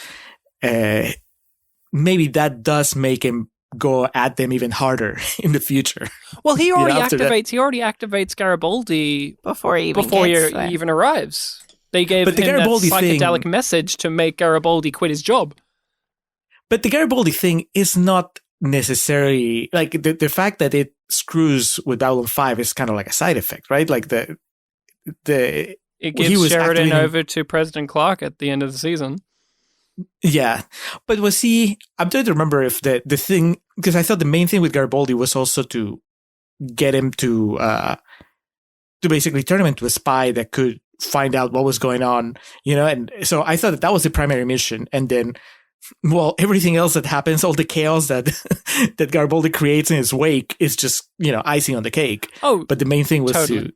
maybe that does make him go at them even harder in the future. Well, he already activates Garibaldi before he even arrives. They gave him that psychedelic message to make Garibaldi quit his job. But the Garibaldi thing is not necessarily like the fact that it screws with Babylon 5 is kind of like a side effect, right? Like it gives Sheridan over to President Clark at the end of the season. Yeah. But was he... I'm trying to remember if the thing... Because I thought the main thing with Garibaldi was also to get him to basically turn him into a spy that could find out what was going on, And so I thought that was the primary mission. And then, well, everything else that happens, all the chaos that that Garibaldi creates in his wake is just, icing on the cake. Oh, but the main thing was totally.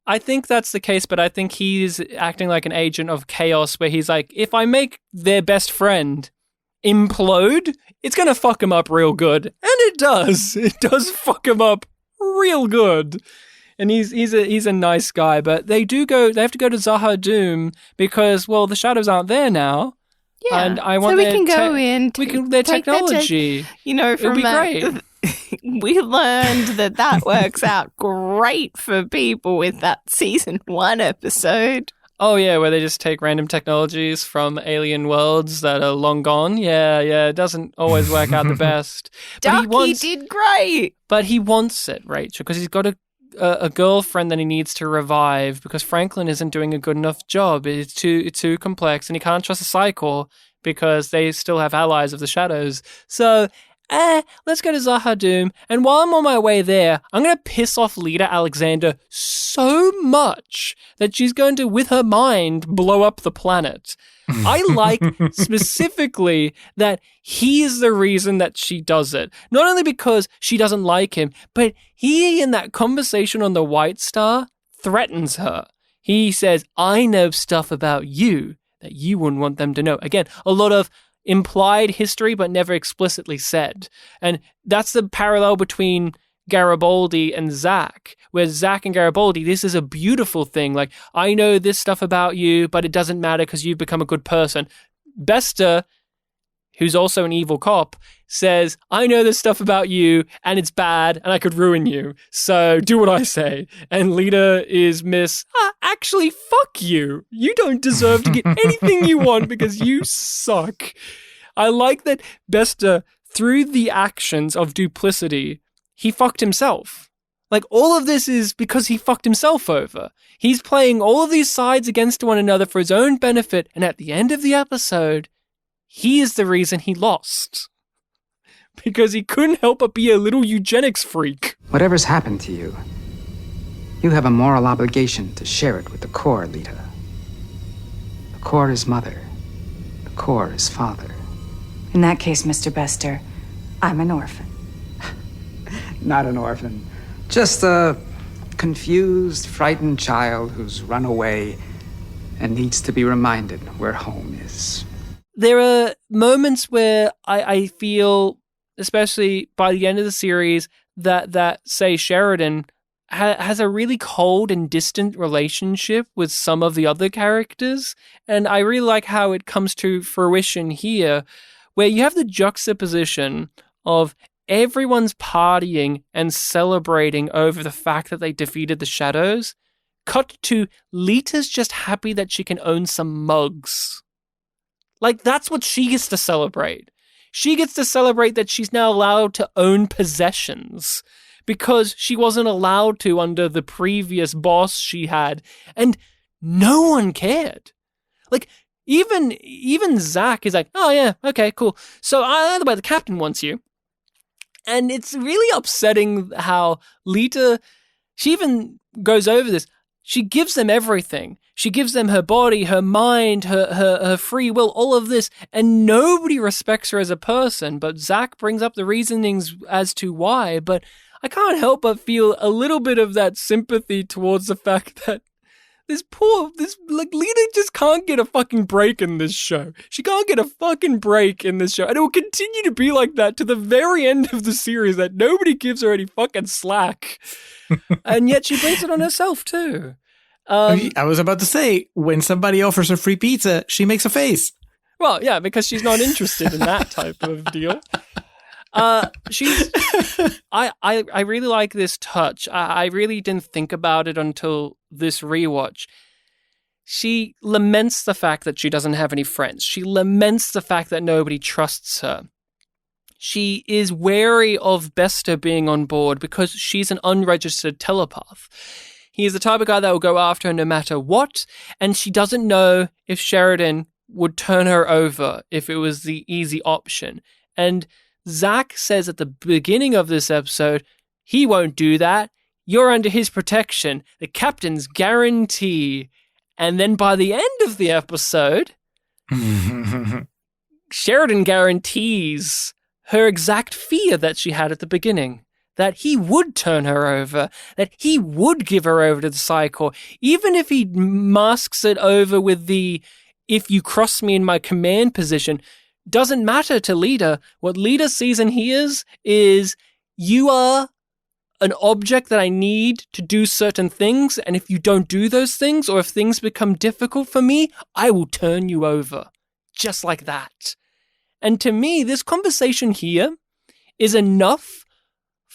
I think that's the case, but I think he's acting like an agent of chaos where he's like, if I make their best friend implode, it's going to fuck him up real good. And it does. It does fuck him up real good. And he's a nice guy, but they have to go to Zahadun because, well, the shadows aren't there now. Yeah. And I want so we can go in. Their technology. From it'll be great. We learned that works out great for people with that season 1 episode. Oh, yeah, where they just take random technologies from alien worlds that are long gone. Yeah, it doesn't always work out the best. Ducky did great. But he wants it, Rachel, because he's got a girlfriend that he needs to revive because Franklin isn't doing a good enough job. It's too complex, and he can't trust the Cycle because they still have allies of the Shadows. So, let's go to Zahadum. And while I'm on my way there, I'm going to piss off Leader Alexander so much that she's going to, with her mind, blow up the planet. I like specifically that he is the reason that she does it. Not only because she doesn't like him, but he, in that conversation on the White Star, threatens her. He says, I know stuff about you that you wouldn't want them to know. Again, a lot of implied history, but never explicitly said. And that's the parallel between Garibaldi and Zach, where Zach and Garibaldi, this is a beautiful thing. Like, I know this stuff about you, but it doesn't matter because you've become a good person. Bester, who's also an evil cop, says, I know this stuff about you, and it's bad, and I could ruin you, so do what I say. And Lita is actually, fuck you. You don't deserve to get anything you want because you suck. I like that Bester, through the actions of duplicity, he fucked himself. Like, all of this is because he fucked himself over. He's playing all of these sides against one another for his own benefit, and at the end of the episode, he is the reason he lost. Because he couldn't help but be a little eugenics freak. Whatever's happened to you, you have a moral obligation to share it with the Corps, Lita. The Corps is mother. The Corps is father. In that case, Mr. Bester, I'm an orphan. Not an orphan. Just a confused, frightened child who's run away and needs to be reminded where home is. There are moments where I feel, especially by the end of the series, that say, Sheridan has a really cold and distant relationship with some of the other characters. And I really like how it comes to fruition here, where you have the juxtaposition of everyone's partying and celebrating over the fact that they defeated the Shadows, cut to Lita's just happy that she can own some mugs. Like, that's what she gets to celebrate. She gets to celebrate that she's now allowed to own possessions because she wasn't allowed to under the previous boss she had, and no one cared. Like, even Zach is like, oh yeah, okay, cool. So either way, the captain wants you. And it's really upsetting how Lita, she even goes over this. She gives them everything. She gives them her body, her mind, her free will, all of this, and nobody respects her as a person. But Zach brings up the reasonings as to why, but I can't help but feel a little bit of that sympathy towards the fact that Lita just can't get a fucking break in this show. She can't get a fucking break in this show. And it will continue to be like that to the very end of the series, that nobody gives her any fucking slack. And yet she brings it on herself too. I was about to say, when somebody offers her free pizza, she makes a face. Well, yeah, because she's not interested in that type of deal. I really like this touch. I really didn't think about it until this rewatch. She laments the fact that she doesn't have any friends. She laments the fact that nobody trusts her. She is wary of Bester being on board because she's an unregistered telepath. He is the type of guy that will go after her no matter what, and she doesn't know if Sheridan would turn her over if it was the easy option. And Zach says at the beginning of this episode, he won't do that. You're under his protection. The captain's guarantee. And then by the end of the episode, Sheridan guarantees her exact fear that she had at the beginning. That he would turn her over. That he would give her over to the Psi Corps. Even if he masks it over with the, if you cross me in my command position, doesn't matter to Lita. What Lita sees and hears is, you are an object that I need to do certain things, and if you don't do those things, or if things become difficult for me, I will turn you over. Just like that. And to me, this conversation here is enough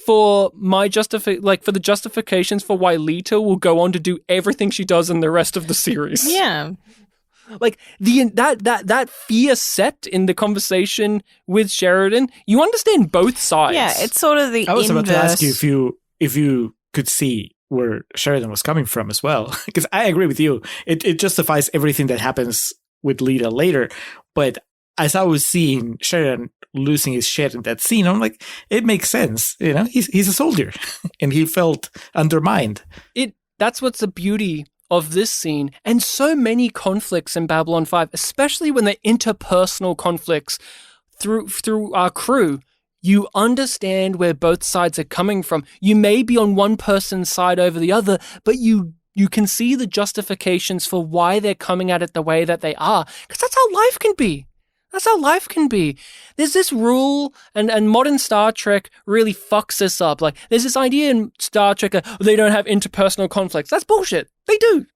for for the justifications for why Lita will go on to do everything she does in the rest of the series. Yeah. Like that fear set in the conversation with Sheridan, you understand both sides. Yeah, it's sort of the I was about to ask inverse. you if you could see where Sheridan was coming from as well, because I agree with you. It justifies everything that happens with Lita later, but as I was seeing Sheridan losing his shit in that scene, I'm like, it makes sense. You know, he's a soldier, and he felt undermined. That's what's the beauty of this scene, and so many conflicts in Babylon 5, especially when they're interpersonal conflicts through our crew. You understand where both sides are coming from. You may be on one person's side over the other, but you can see the justifications for why they're coming at it the way that they are, because that's how life can be. That's how life can be. There's this rule, and modern Star Trek really fucks this up. Like, there's this idea in Star Trek that they don't have interpersonal conflicts. That's bullshit. They do.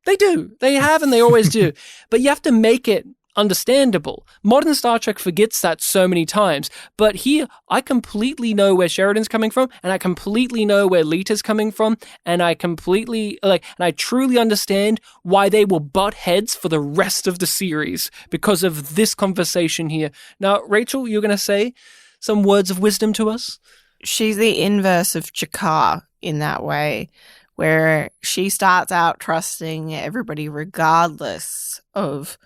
They have, and they always do. But you have to make it understandable. Modern Star Trek forgets that so many times. But here, I completely know where Sheridan's coming from, and I completely know where Lita's coming from, and I truly understand why they will butt heads for the rest of the series because of this conversation here. Now, Rachel, you're going to say some words of wisdom to us? She's the inverse of Jakar in that way, where she starts out trusting everybody regardless of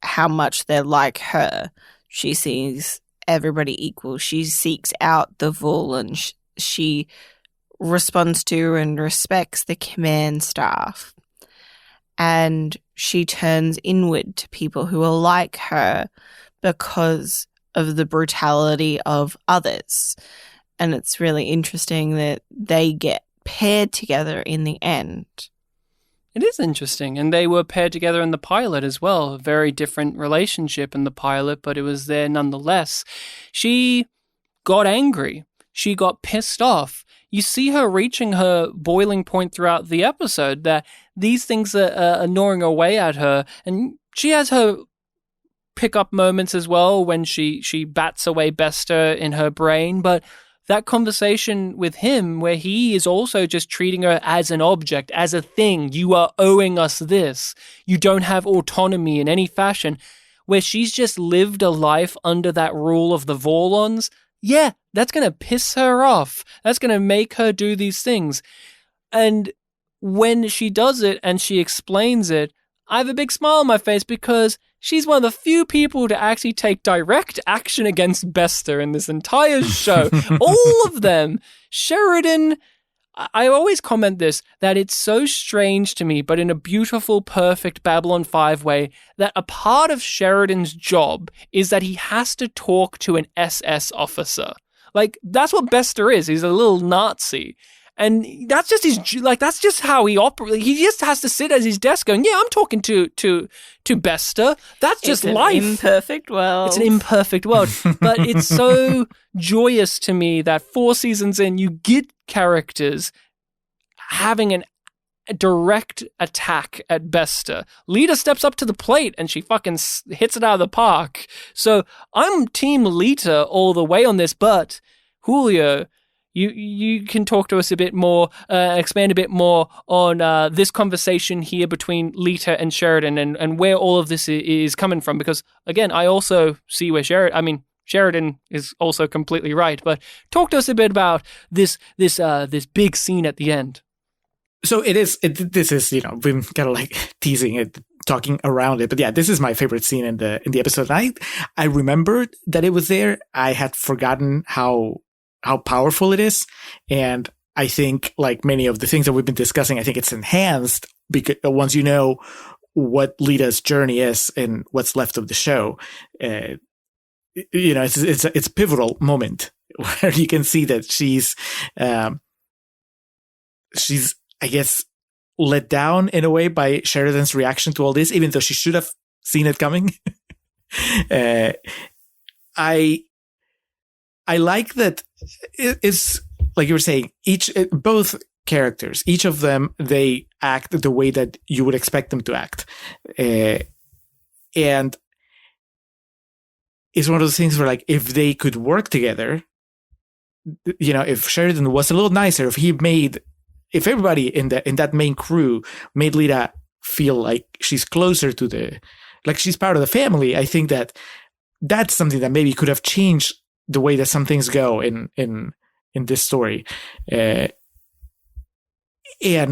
how much they're like her. She sees everybody equal. She seeks out the Vul, and she responds to and respects the command staff. And she turns inward to people who are like her because of the brutality of others. And it's really interesting that they get paired together in the end. It is interesting, and they were paired together in the pilot as well. A very different relationship in the pilot, but it was there nonetheless. She got angry. She got pissed off. You see her reaching her boiling point throughout the episode, that these things are gnawing away at her, and she has her pick-up moments as well when she bats away Bester in her brain, but that conversation with him where he is also just treating her as an object, as a thing. You are owing us this. You don't have autonomy in any fashion. Where she's just lived a life under that rule of the Vorlons. Yeah, that's going to piss her off. That's going to make her do these things. And when she does it and she explains it, I have a big smile on my face because she's one of the few people to actually take direct action against Bester in this entire show. All of them. Sheridan, I always comment this, that it's so strange to me, but in a beautiful, perfect Babylon 5 way, that a part of Sheridan's job is that he has to talk to an SS officer. Like, that's what Bester is. He's a little Nazi. And that's just that's just how he operates. He just has to sit at his desk going, yeah, I'm talking to Bester. That's just life. It's an imperfect world. It's an imperfect world. But it's so joyous to me that 4 seasons in, you get characters having a direct attack at Bester. Lita steps up to the plate and she fucking hits it out of the park. So I'm team Lita all the way on this, but Julio, You can talk to us a bit more, expand a bit more on this conversation here between Lita and Sheridan and where all of this is coming from. Because, again, I also see where Sheridan is also completely right. But talk to us a bit about this big scene at the end. So this is, we've been kind of like teasing it, talking around it. But yeah, this is my favorite scene in the episode. I remembered that it was there. I had forgotten how powerful it is. And I think, like many of the things that we've been discussing, I think it's enhanced because once you know what Lita's journey is and what's left of the show, it's a pivotal moment where you can see that she's, I guess, let down in a way by Sheridan's reaction to all this, even though she should have seen it coming. I like that it's like you were saying, both characters, each of them, they act the way that you would expect them to act. And it's one of those things where, like, if they could work together, if Sheridan was a little nicer, if everybody in that main crew made Lita feel like she's closer to like she's part of the family, I think that's something that maybe could have changed the way that some things go in this story. And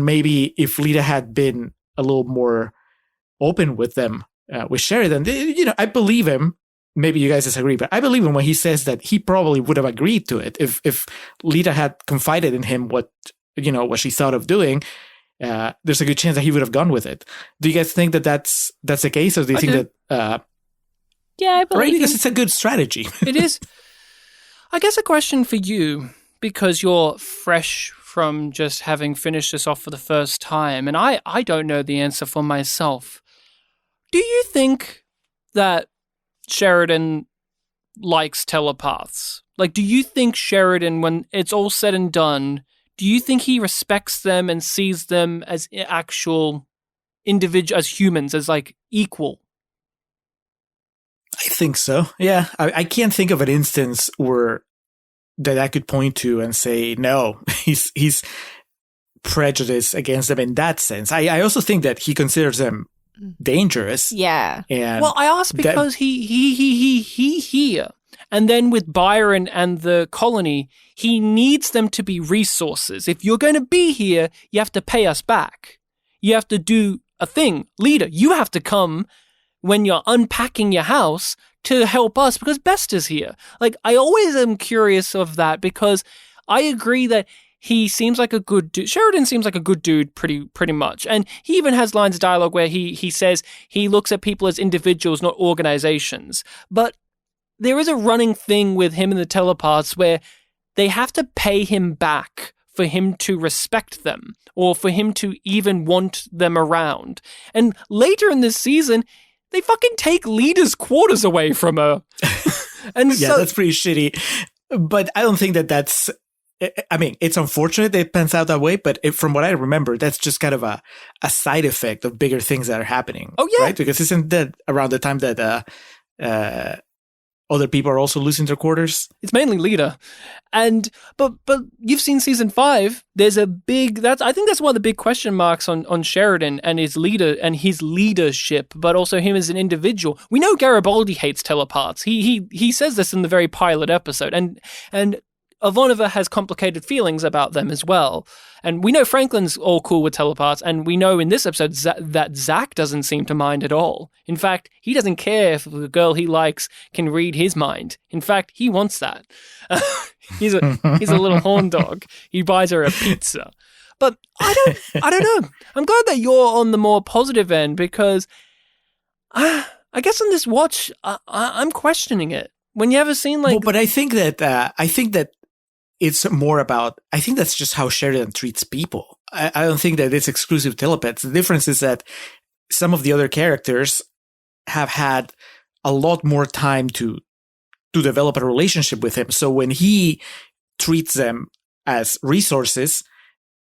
maybe if Lita had been a little more open with them, with Sheridan, I believe him. Maybe you guys disagree, but I believe him when he says that he probably would have agreed to it if Lita had confided in him what she thought of doing. There's a good chance that he would have gone with it. Do you guys think that that's the case, or do you think that? Yeah, I believe right, because it's a good strategy. It is. I guess a question for you, because you're fresh from just having finished this off for the first time, and I don't know the answer for myself. Do you think that Sheridan likes telepaths? Like, do you think Sheridan, when it's all said and done, do you think he respects them and sees them as actual individual, as humans, as like equal? I think so. Yeah, I can't think of an instance that I could point to and say no, he's prejudiced against them in that sense. I also think that he considers them dangerous. Yeah. And well, I asked because he here, and then with Byron and the colony, he needs them to be resources. If you're going to be here, you have to pay us back. You have to do a thing. Leader, you have to come when you're unpacking your house to help us because Bester's here. Like, I always am curious of that because I agree that he seems like a good dude. Sheridan seems like a good dude pretty much. And he even has lines of dialogue where he says he looks at people as individuals, not organizations. But there is a running thing with him and the telepaths where they have to pay him back for him to respect them or for him to even want them around. And later in this season, they fucking take Leader's quarters away from her. And yeah, that's pretty shitty. But I don't think that's... I mean, it's unfortunate that it pans out that way, but from what I remember, that's just kind of a side effect of bigger things that are happening. Oh, yeah. Right? Because isn't that around the time that other people are also losing their quarters? It's mainly Leader. And but you've seen season 5. There's a big I think that's one of the big question marks on Sheridan and his leader and his leadership, but also him as an individual. We know Garibaldi hates telepaths. He says this in the very pilot episode, and Ivanova has complicated feelings about them as well. And we know Franklin's all cool with telepaths, and we know in this episode that Zach doesn't seem to mind at all. In fact, he doesn't care if the girl he likes can read his mind. In fact, he wants that. He's a little horn dog. He buys her a pizza. But I don't know. I'm glad that you're on the more positive end because I guess on this watch, I'm questioning it. When you have a scene like... Well, but I think that it's more about, I think that's just how Sheridan treats people. I don't think that it's exclusive telepaths. The difference is that some of the other characters have had a lot more time to develop a relationship with him. So when he treats them as resources,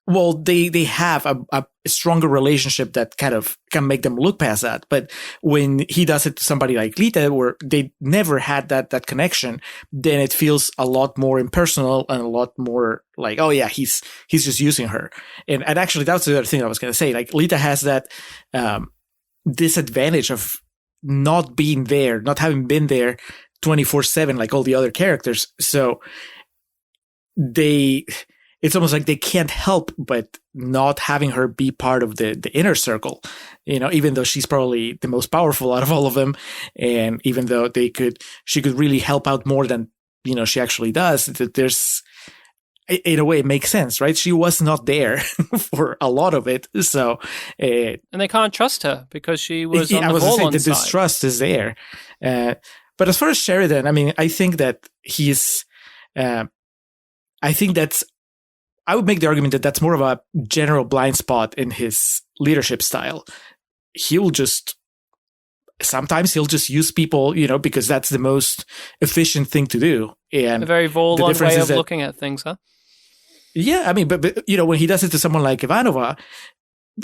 well, they have a stronger relationship that kind of can make them look past that. But when he does it to somebody like Lita, where they never had that connection, then it feels a lot more impersonal and a lot more like, oh yeah, he's just using her. And actually, that's the other thing I was going to say. Like, Lita has that disadvantage of not being there, not having been there 24/7 like all the other characters. So it's almost like they can't help but not having her be part of the inner circle, even though she's probably the most powerful out of all of them. And even though she could really help out more than, she actually does, there's, in a way, it makes sense, right? She was not there for a lot of it. So, and they can't trust her because she was on the ball on the side. distrust is there. But as far as Sheridan, I mean, I think that I would make the argument that that's more of a general blind spot in his leadership style. Sometimes he'll just use people, because that's the most efficient thing to do. And a very Volon way of looking at things, huh? Yeah, I mean, but when he does it to someone like Ivanova,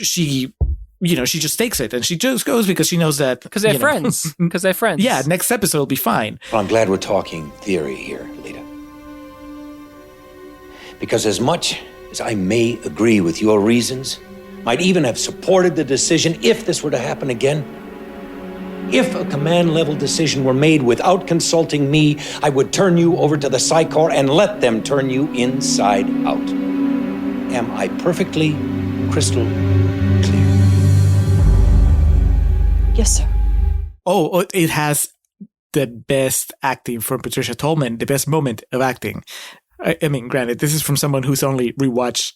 she just takes it and she just goes because she knows that because they're friends. Because they're friends. Yeah, next episode will be fine. Well, I'm glad we're talking theory here, Lita. Because as much as I may agree with your reasons, might even have supported the decision if this were to happen again, if a command-level decision were made without consulting me, I would turn you over to the Psi Corps and let them turn you inside out. Am I perfectly crystal clear? Yes, sir. Oh, it has the best acting from Patricia Tallman, the best moment of acting. I mean, granted, this is from someone who's only rewatched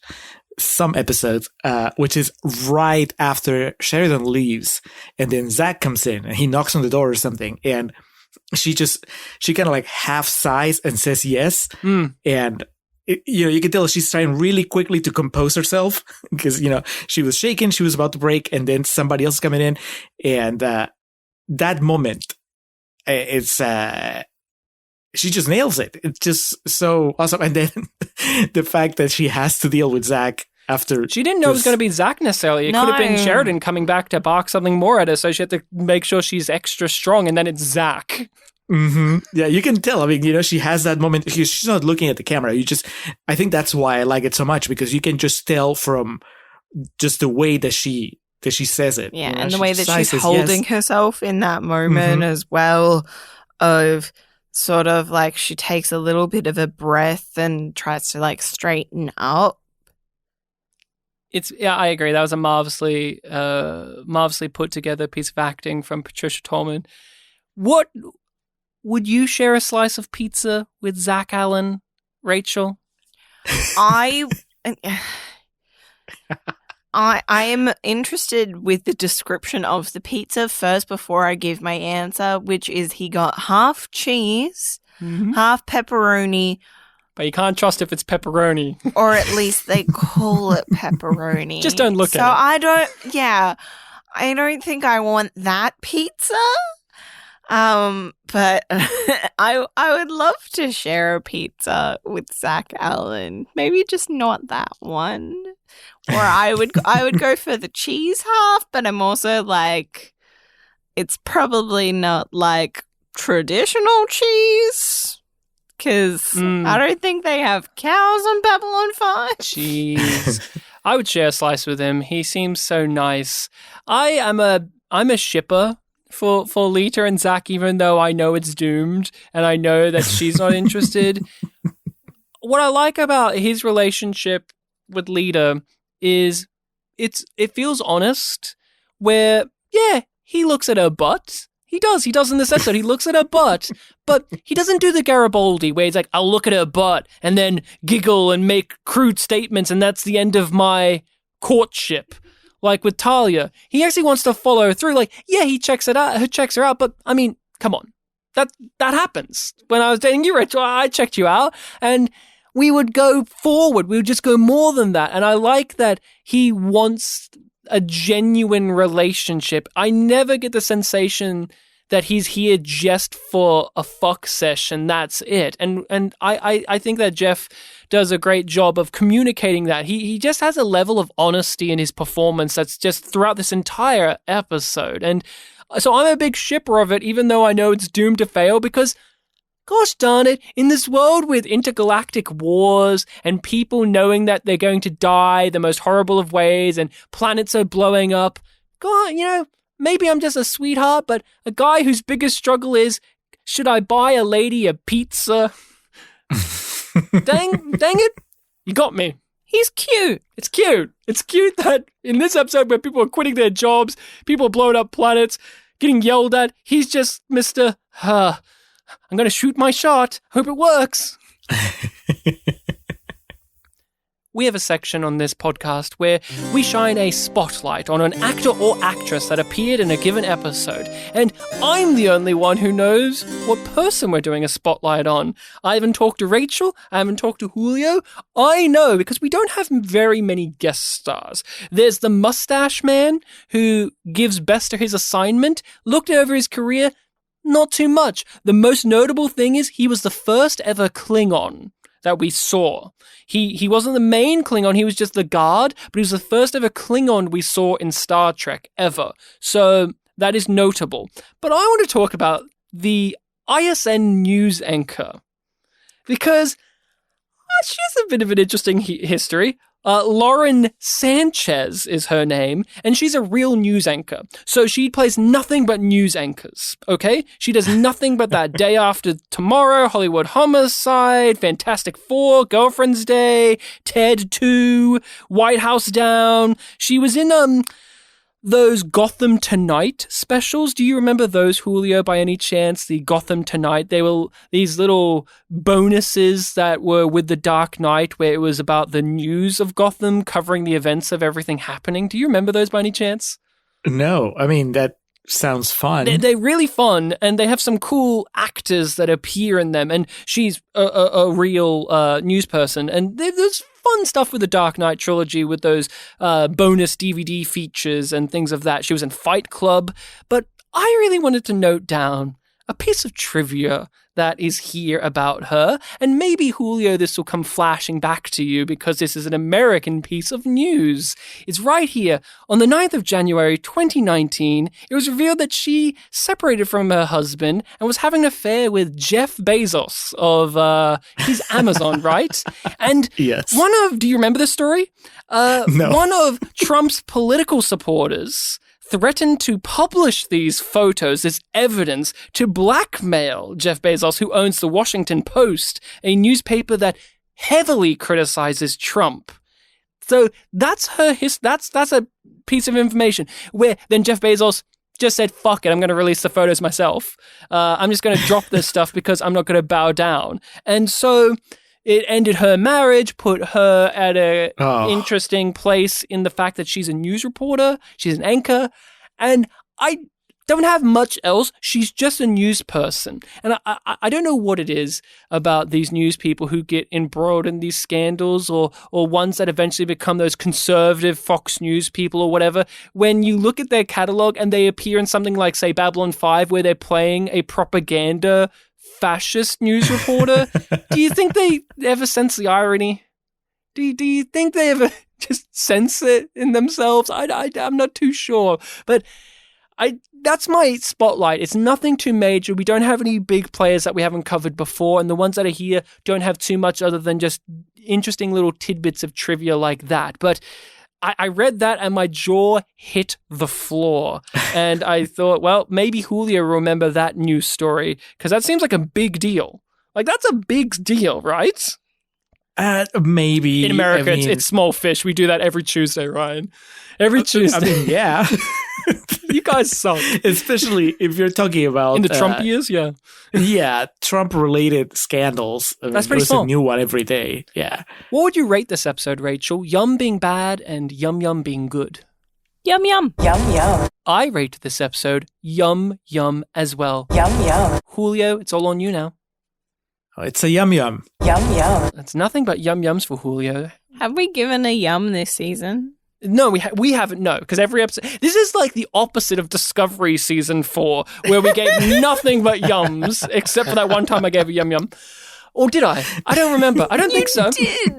some episodes, which is right after Sheridan leaves, and then Zach comes in and he knocks on the door or something, and she kind of like half sighs and says yes, and you can tell she's trying really quickly to compose herself because she was shaking, she was about to break, and then somebody else coming in, and that moment, it's she just nails it. It's just so awesome. And then the fact that she has to deal with Zach after... She didn't know it was going to be Zach necessarily. It could have been Sheridan coming back to bark something more at her, so she had to make sure she's extra strong, and then it's Zach. Mm-hmm. Yeah, you can tell. I mean, she has that moment. She's not looking at the camera. I think that's why I like it so much, because you can just tell from just the way that she says it. Yeah, and the way that she's holding herself in that moment as well, of sort of like she takes a little bit of a breath and tries to like straighten up. I agree. That was a marvelously put together piece of acting from Patricia Tallman. What would you share a slice of pizza with Zach Allen, Rachel? I am interested with the description of the pizza first before I give my answer, which is he got half cheese, half pepperoni. But you can't trust if it's pepperoni. Or at least they call it pepperoni. Just don't look at it. So I don't think I want that pizza. But I would love to share a pizza with Zach Allen. Maybe just not that one. Or I would go for the cheese half, but I'm also like, it's probably not like traditional cheese, because I don't think they have cows on Babylon 5. Jeez. I would share a slice with him. He seems so nice. I'm a shipper for Lita and Zach, even though I know it's doomed and I know that she's not interested. What I like about his relationship with Lita is it feels honest, where he looks at her butt. He does in this episode. He looks at her butt, but he doesn't do the Garibaldi where he's like, I'll look at her butt and then giggle and make crude statements, and that's the end of my courtship. Like with Talia, he actually wants to follow through. Like, he checks her out, but I mean, come on, that happens. When I was dating you, Rachel, I checked you out, and we would go forward. We would just go more than that. And I like that he wants a genuine relationship. I never get the sensation that he's here just for a fuck session. That's it. And I think that Jeff does a great job of communicating that. He just has a level of honesty in his performance that's just throughout this entire episode. And so I'm a big shipper of it, even though I know it's doomed to fail, because gosh darn it, in this world with intergalactic wars and people knowing that they're going to die the most horrible of ways and planets are blowing up, God, maybe I'm just a sweetheart, but a guy whose biggest struggle is, should I buy a lady a pizza? Dang it, you got me. He's cute. It's cute. It's cute that in this episode where people are quitting their jobs, people are blowing up planets, getting yelled at, he's just Mr. I'm going to shoot my shot. Hope it works. We have a section on this podcast where we shine a spotlight on an actor or actress that appeared in a given episode. And I'm the only one who knows what person we're doing a spotlight on. I haven't talked to Rachel. I haven't talked to Julio. I know because we don't have very many guest stars. There's the mustache man who gives Bester his assignment, looked over his career. Not too much. The most notable thing is he was the first ever Klingon that we saw. He wasn't the main Klingon, he was just the guard, but he was the first ever Klingon we saw in Star Trek ever. So that is notable. But I want to talk about the ISN news anchor, because she has a bit of an interesting history. Lauren Sanchez is her name, and she's a real news anchor. So she plays nothing but news anchors, okay? She does nothing but that. Day After Tomorrow, Hollywood Homicide, Fantastic Four, Girlfriend's Day, Ted 2, White House Down. She was in those Gotham Tonight specials. Do you remember those, Julio, by any chance? The Gotham Tonight. They were these little bonuses that were with the Dark Knight, where it was about the news of Gotham, covering the events of everything happening. Do you remember those by any chance? No, I mean, that sounds fun. They're really fun, and they have some cool actors that appear in them, and she's a real news person, and there's fun stuff with the Dark Knight trilogy with those bonus DVD features and things of that. She was in Fight Club, but I really wanted to note down a piece of trivia that is here about her, and maybe, Julio, this will come flashing back to you because this is an American piece of news. It's right here. On the 9th of January 2019, it was revealed that she separated from her husband and was having an affair with Jeff Bezos of his Amazon, right? And yes. do you remember this story? No. One of Trump's political supporters threatened to publish these photos as evidence to blackmail Jeff Bezos, who owns the Washington Post, a newspaper that heavily criticizes Trump. So that's her that's a piece of information where then Jeff Bezos just said, fuck it, I'm going to release the photos myself. I'm just going to drop this stuff because I'm not going to bow down. And so it ended her marriage, put her at a interesting place in the fact that she's a news reporter, she's an anchor, and I don't have much else. She's just a news person. And I don't know what it is about these news people who get embroiled in these scandals or ones that eventually become those conservative Fox News people or whatever. When you look at their catalog and they appear in something like, say, Babylon 5, where they're playing a propaganda fascist news reporter, do you think they ever sense the irony? Do you think they ever just sense it in themselves? I'm not too sure, but that's my spotlight. It's nothing too major. We don't have any big players that we haven't covered before, and the ones that are here don't have too much other than just interesting little tidbits of trivia like that. But I read that and my jaw hit the floor. And I thought, well, maybe Julio will remember that news story because that seems like a big deal. Like, that's a big deal, right? Maybe. In America, it's small fish. We do that every Tuesday, Ryan. Every Tuesday. I mean, yeah. You guys suck. Especially if you're talking about... In the Trump years, yeah. Yeah, Trump-related scandals. That's pretty small. There's a new one every day, yeah. What would you rate this episode, Rachel? Yum being bad and Yum Yum being good? Yum Yum. Yum Yum. I rate this episode Yum Yum as well. Yum Yum. Julio, it's all on you now. Oh, it's a Yum Yum. Yum Yum. It's nothing but Yum Yums for Julio. Have we given a yum this season? No, we haven't, no, because every episode... This is like the opposite of Discovery Season 4, where we gave nothing but yums, except for that one time I gave a yum yum. Or did I? I don't remember. I don't think so. Did.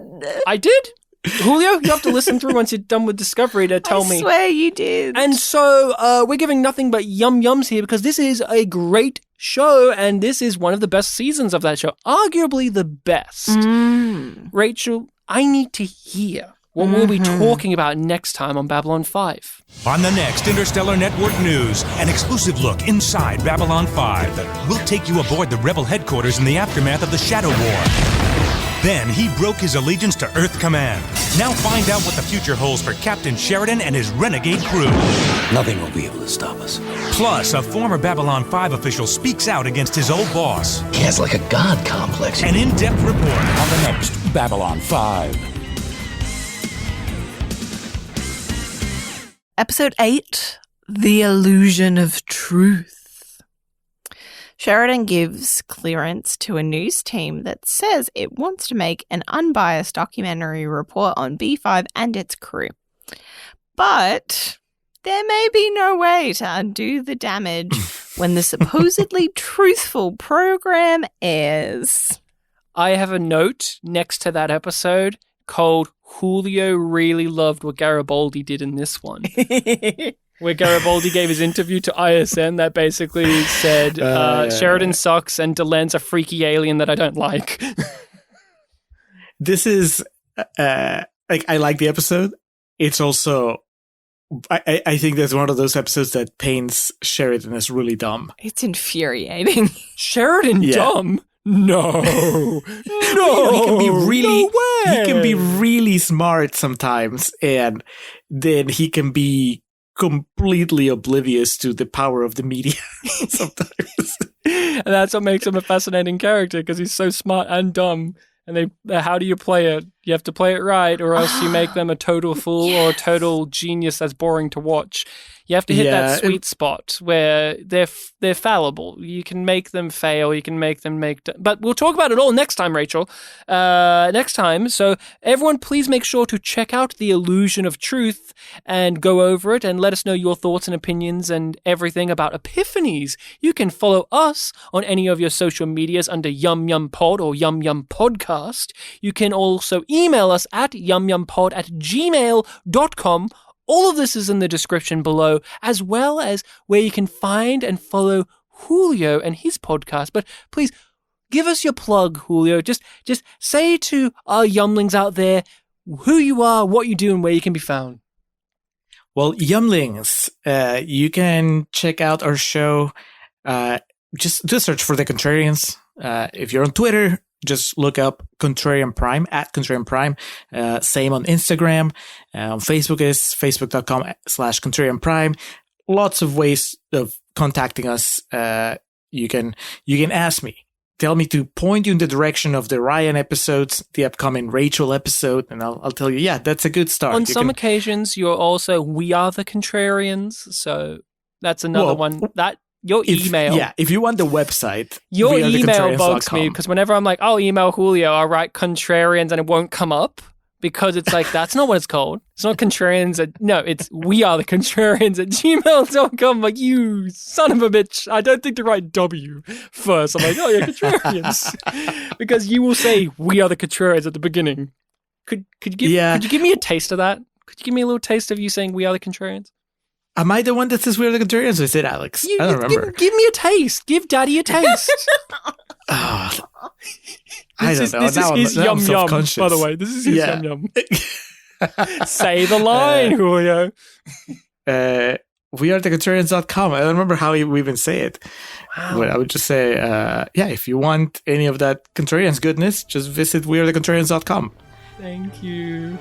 I did? Julio, you have to listen through once you're done with Discovery to tell me. I swear you did. And so we're giving nothing but yum yums here because this is a great show and this is one of the best seasons of that show. Arguably the best. Rachel, I need to hear what we'll be talking about next time on Babylon 5. On the next Interstellar Network News, an exclusive look inside Babylon 5. We'll take you aboard the Rebel headquarters in the aftermath of the Shadow War. Then he broke his allegiance to Earth Command. Now find out what the future holds for Captain Sheridan and his renegade crew. Nothing will be able to stop us. Plus, a former Babylon 5 official speaks out against his old boss. He has like a god complex. An in-depth report on the next Babylon 5. Episode 8, The Illusion of Truth. Sheridan gives clearance to a news team that says it wants to make an unbiased documentary report on B5 and its crew. But there may be no way to undo the damage when the supposedly truthful program airs. I have a note next to that episode called Julio really loved what Garibaldi did in this one. Where Garibaldi gave his interview to ISN that basically said, Sheridan sucks and Delen's a freaky alien that I don't like. this is like I like the episode. It's also I think that's one of those episodes that paints Sheridan as really dumb. It's infuriating. Sheridan dumb? No. No. He can be really No way. he can be really smart sometimes, and then he can be completely oblivious to the power of the media sometimes. And that's what makes him a fascinating character, because he's so smart and dumb. And how do you play it? You have to play it right, or else you make them a total fool or a total genius that's boring to watch. You have to hit that sweet spot where they're fallible. You can make them fail. You can make them but we'll talk about it all next time, Rachel. Next time. So everyone, please make sure to check out The Illusion of Truth and go over it and let us know your thoughts and opinions and everything about Epiphanies. You can follow us on any of your social medias under YumYumPod or YumYumPodcast. You can also email us at yumyumpod@gmail.com. All of this is in the description below, as well as where you can find and follow Julio and his podcast. But please, give us your plug, Julio. Just say to our Yumlings out there who you are, what you do, and where you can be found. Well, Yumlings, you can check out our show. Just search for The Contrarians. If you're on Twitter, just look up Contrarian Prime, at Contrarian Prime. Same on Instagram. Facebook is facebook.com/Contrarian Prime. Lots of ways of contacting us. You can ask me. Tell me to point you in the direction of the Ryan episodes, the upcoming Rachel episode, and I'll tell you, yeah, that's a good start. On some occasions, you're also We Are the Contrarians, so that's another one. Your email. If you want the website. Your email bugs me, because whenever I'm like, I'll email Julio, I'll write Contrarians, and it won't come up, because it's like, that's not what it's called. It's not Contrarians. No, it's We Are the Contrarians @gmail.com. Like, you son of a bitch. I don't think to write W first. I'm like, oh, you're Contrarians. Because you will say We Are the Contrarians at the beginning. Could you give me a taste of that? Could you give me a little taste of you saying We Are the Contrarians? Am I the one that says We Are the Contrarians, or is it Alex? I don't remember. Give me a taste. Give Daddy a taste. I don't know. This is his Yum Yum, by the way. This is his Yum Yum. Say the line, Julio. wearethecontrarians.com. I don't remember how we even say it. Wow. But I would just say, if you want any of that Contrarians goodness, just visit wearethecontrarians.com. Thank you.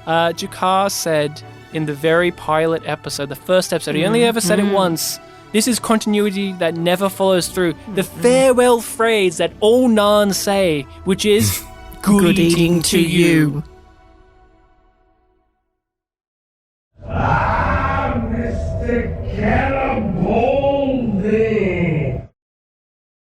Jakar said in the very pilot episode, the first episode, he only ever said it once. This is continuity that never follows through. The farewell phrase that all Narns say, which is good eating to you. Mr. Cat.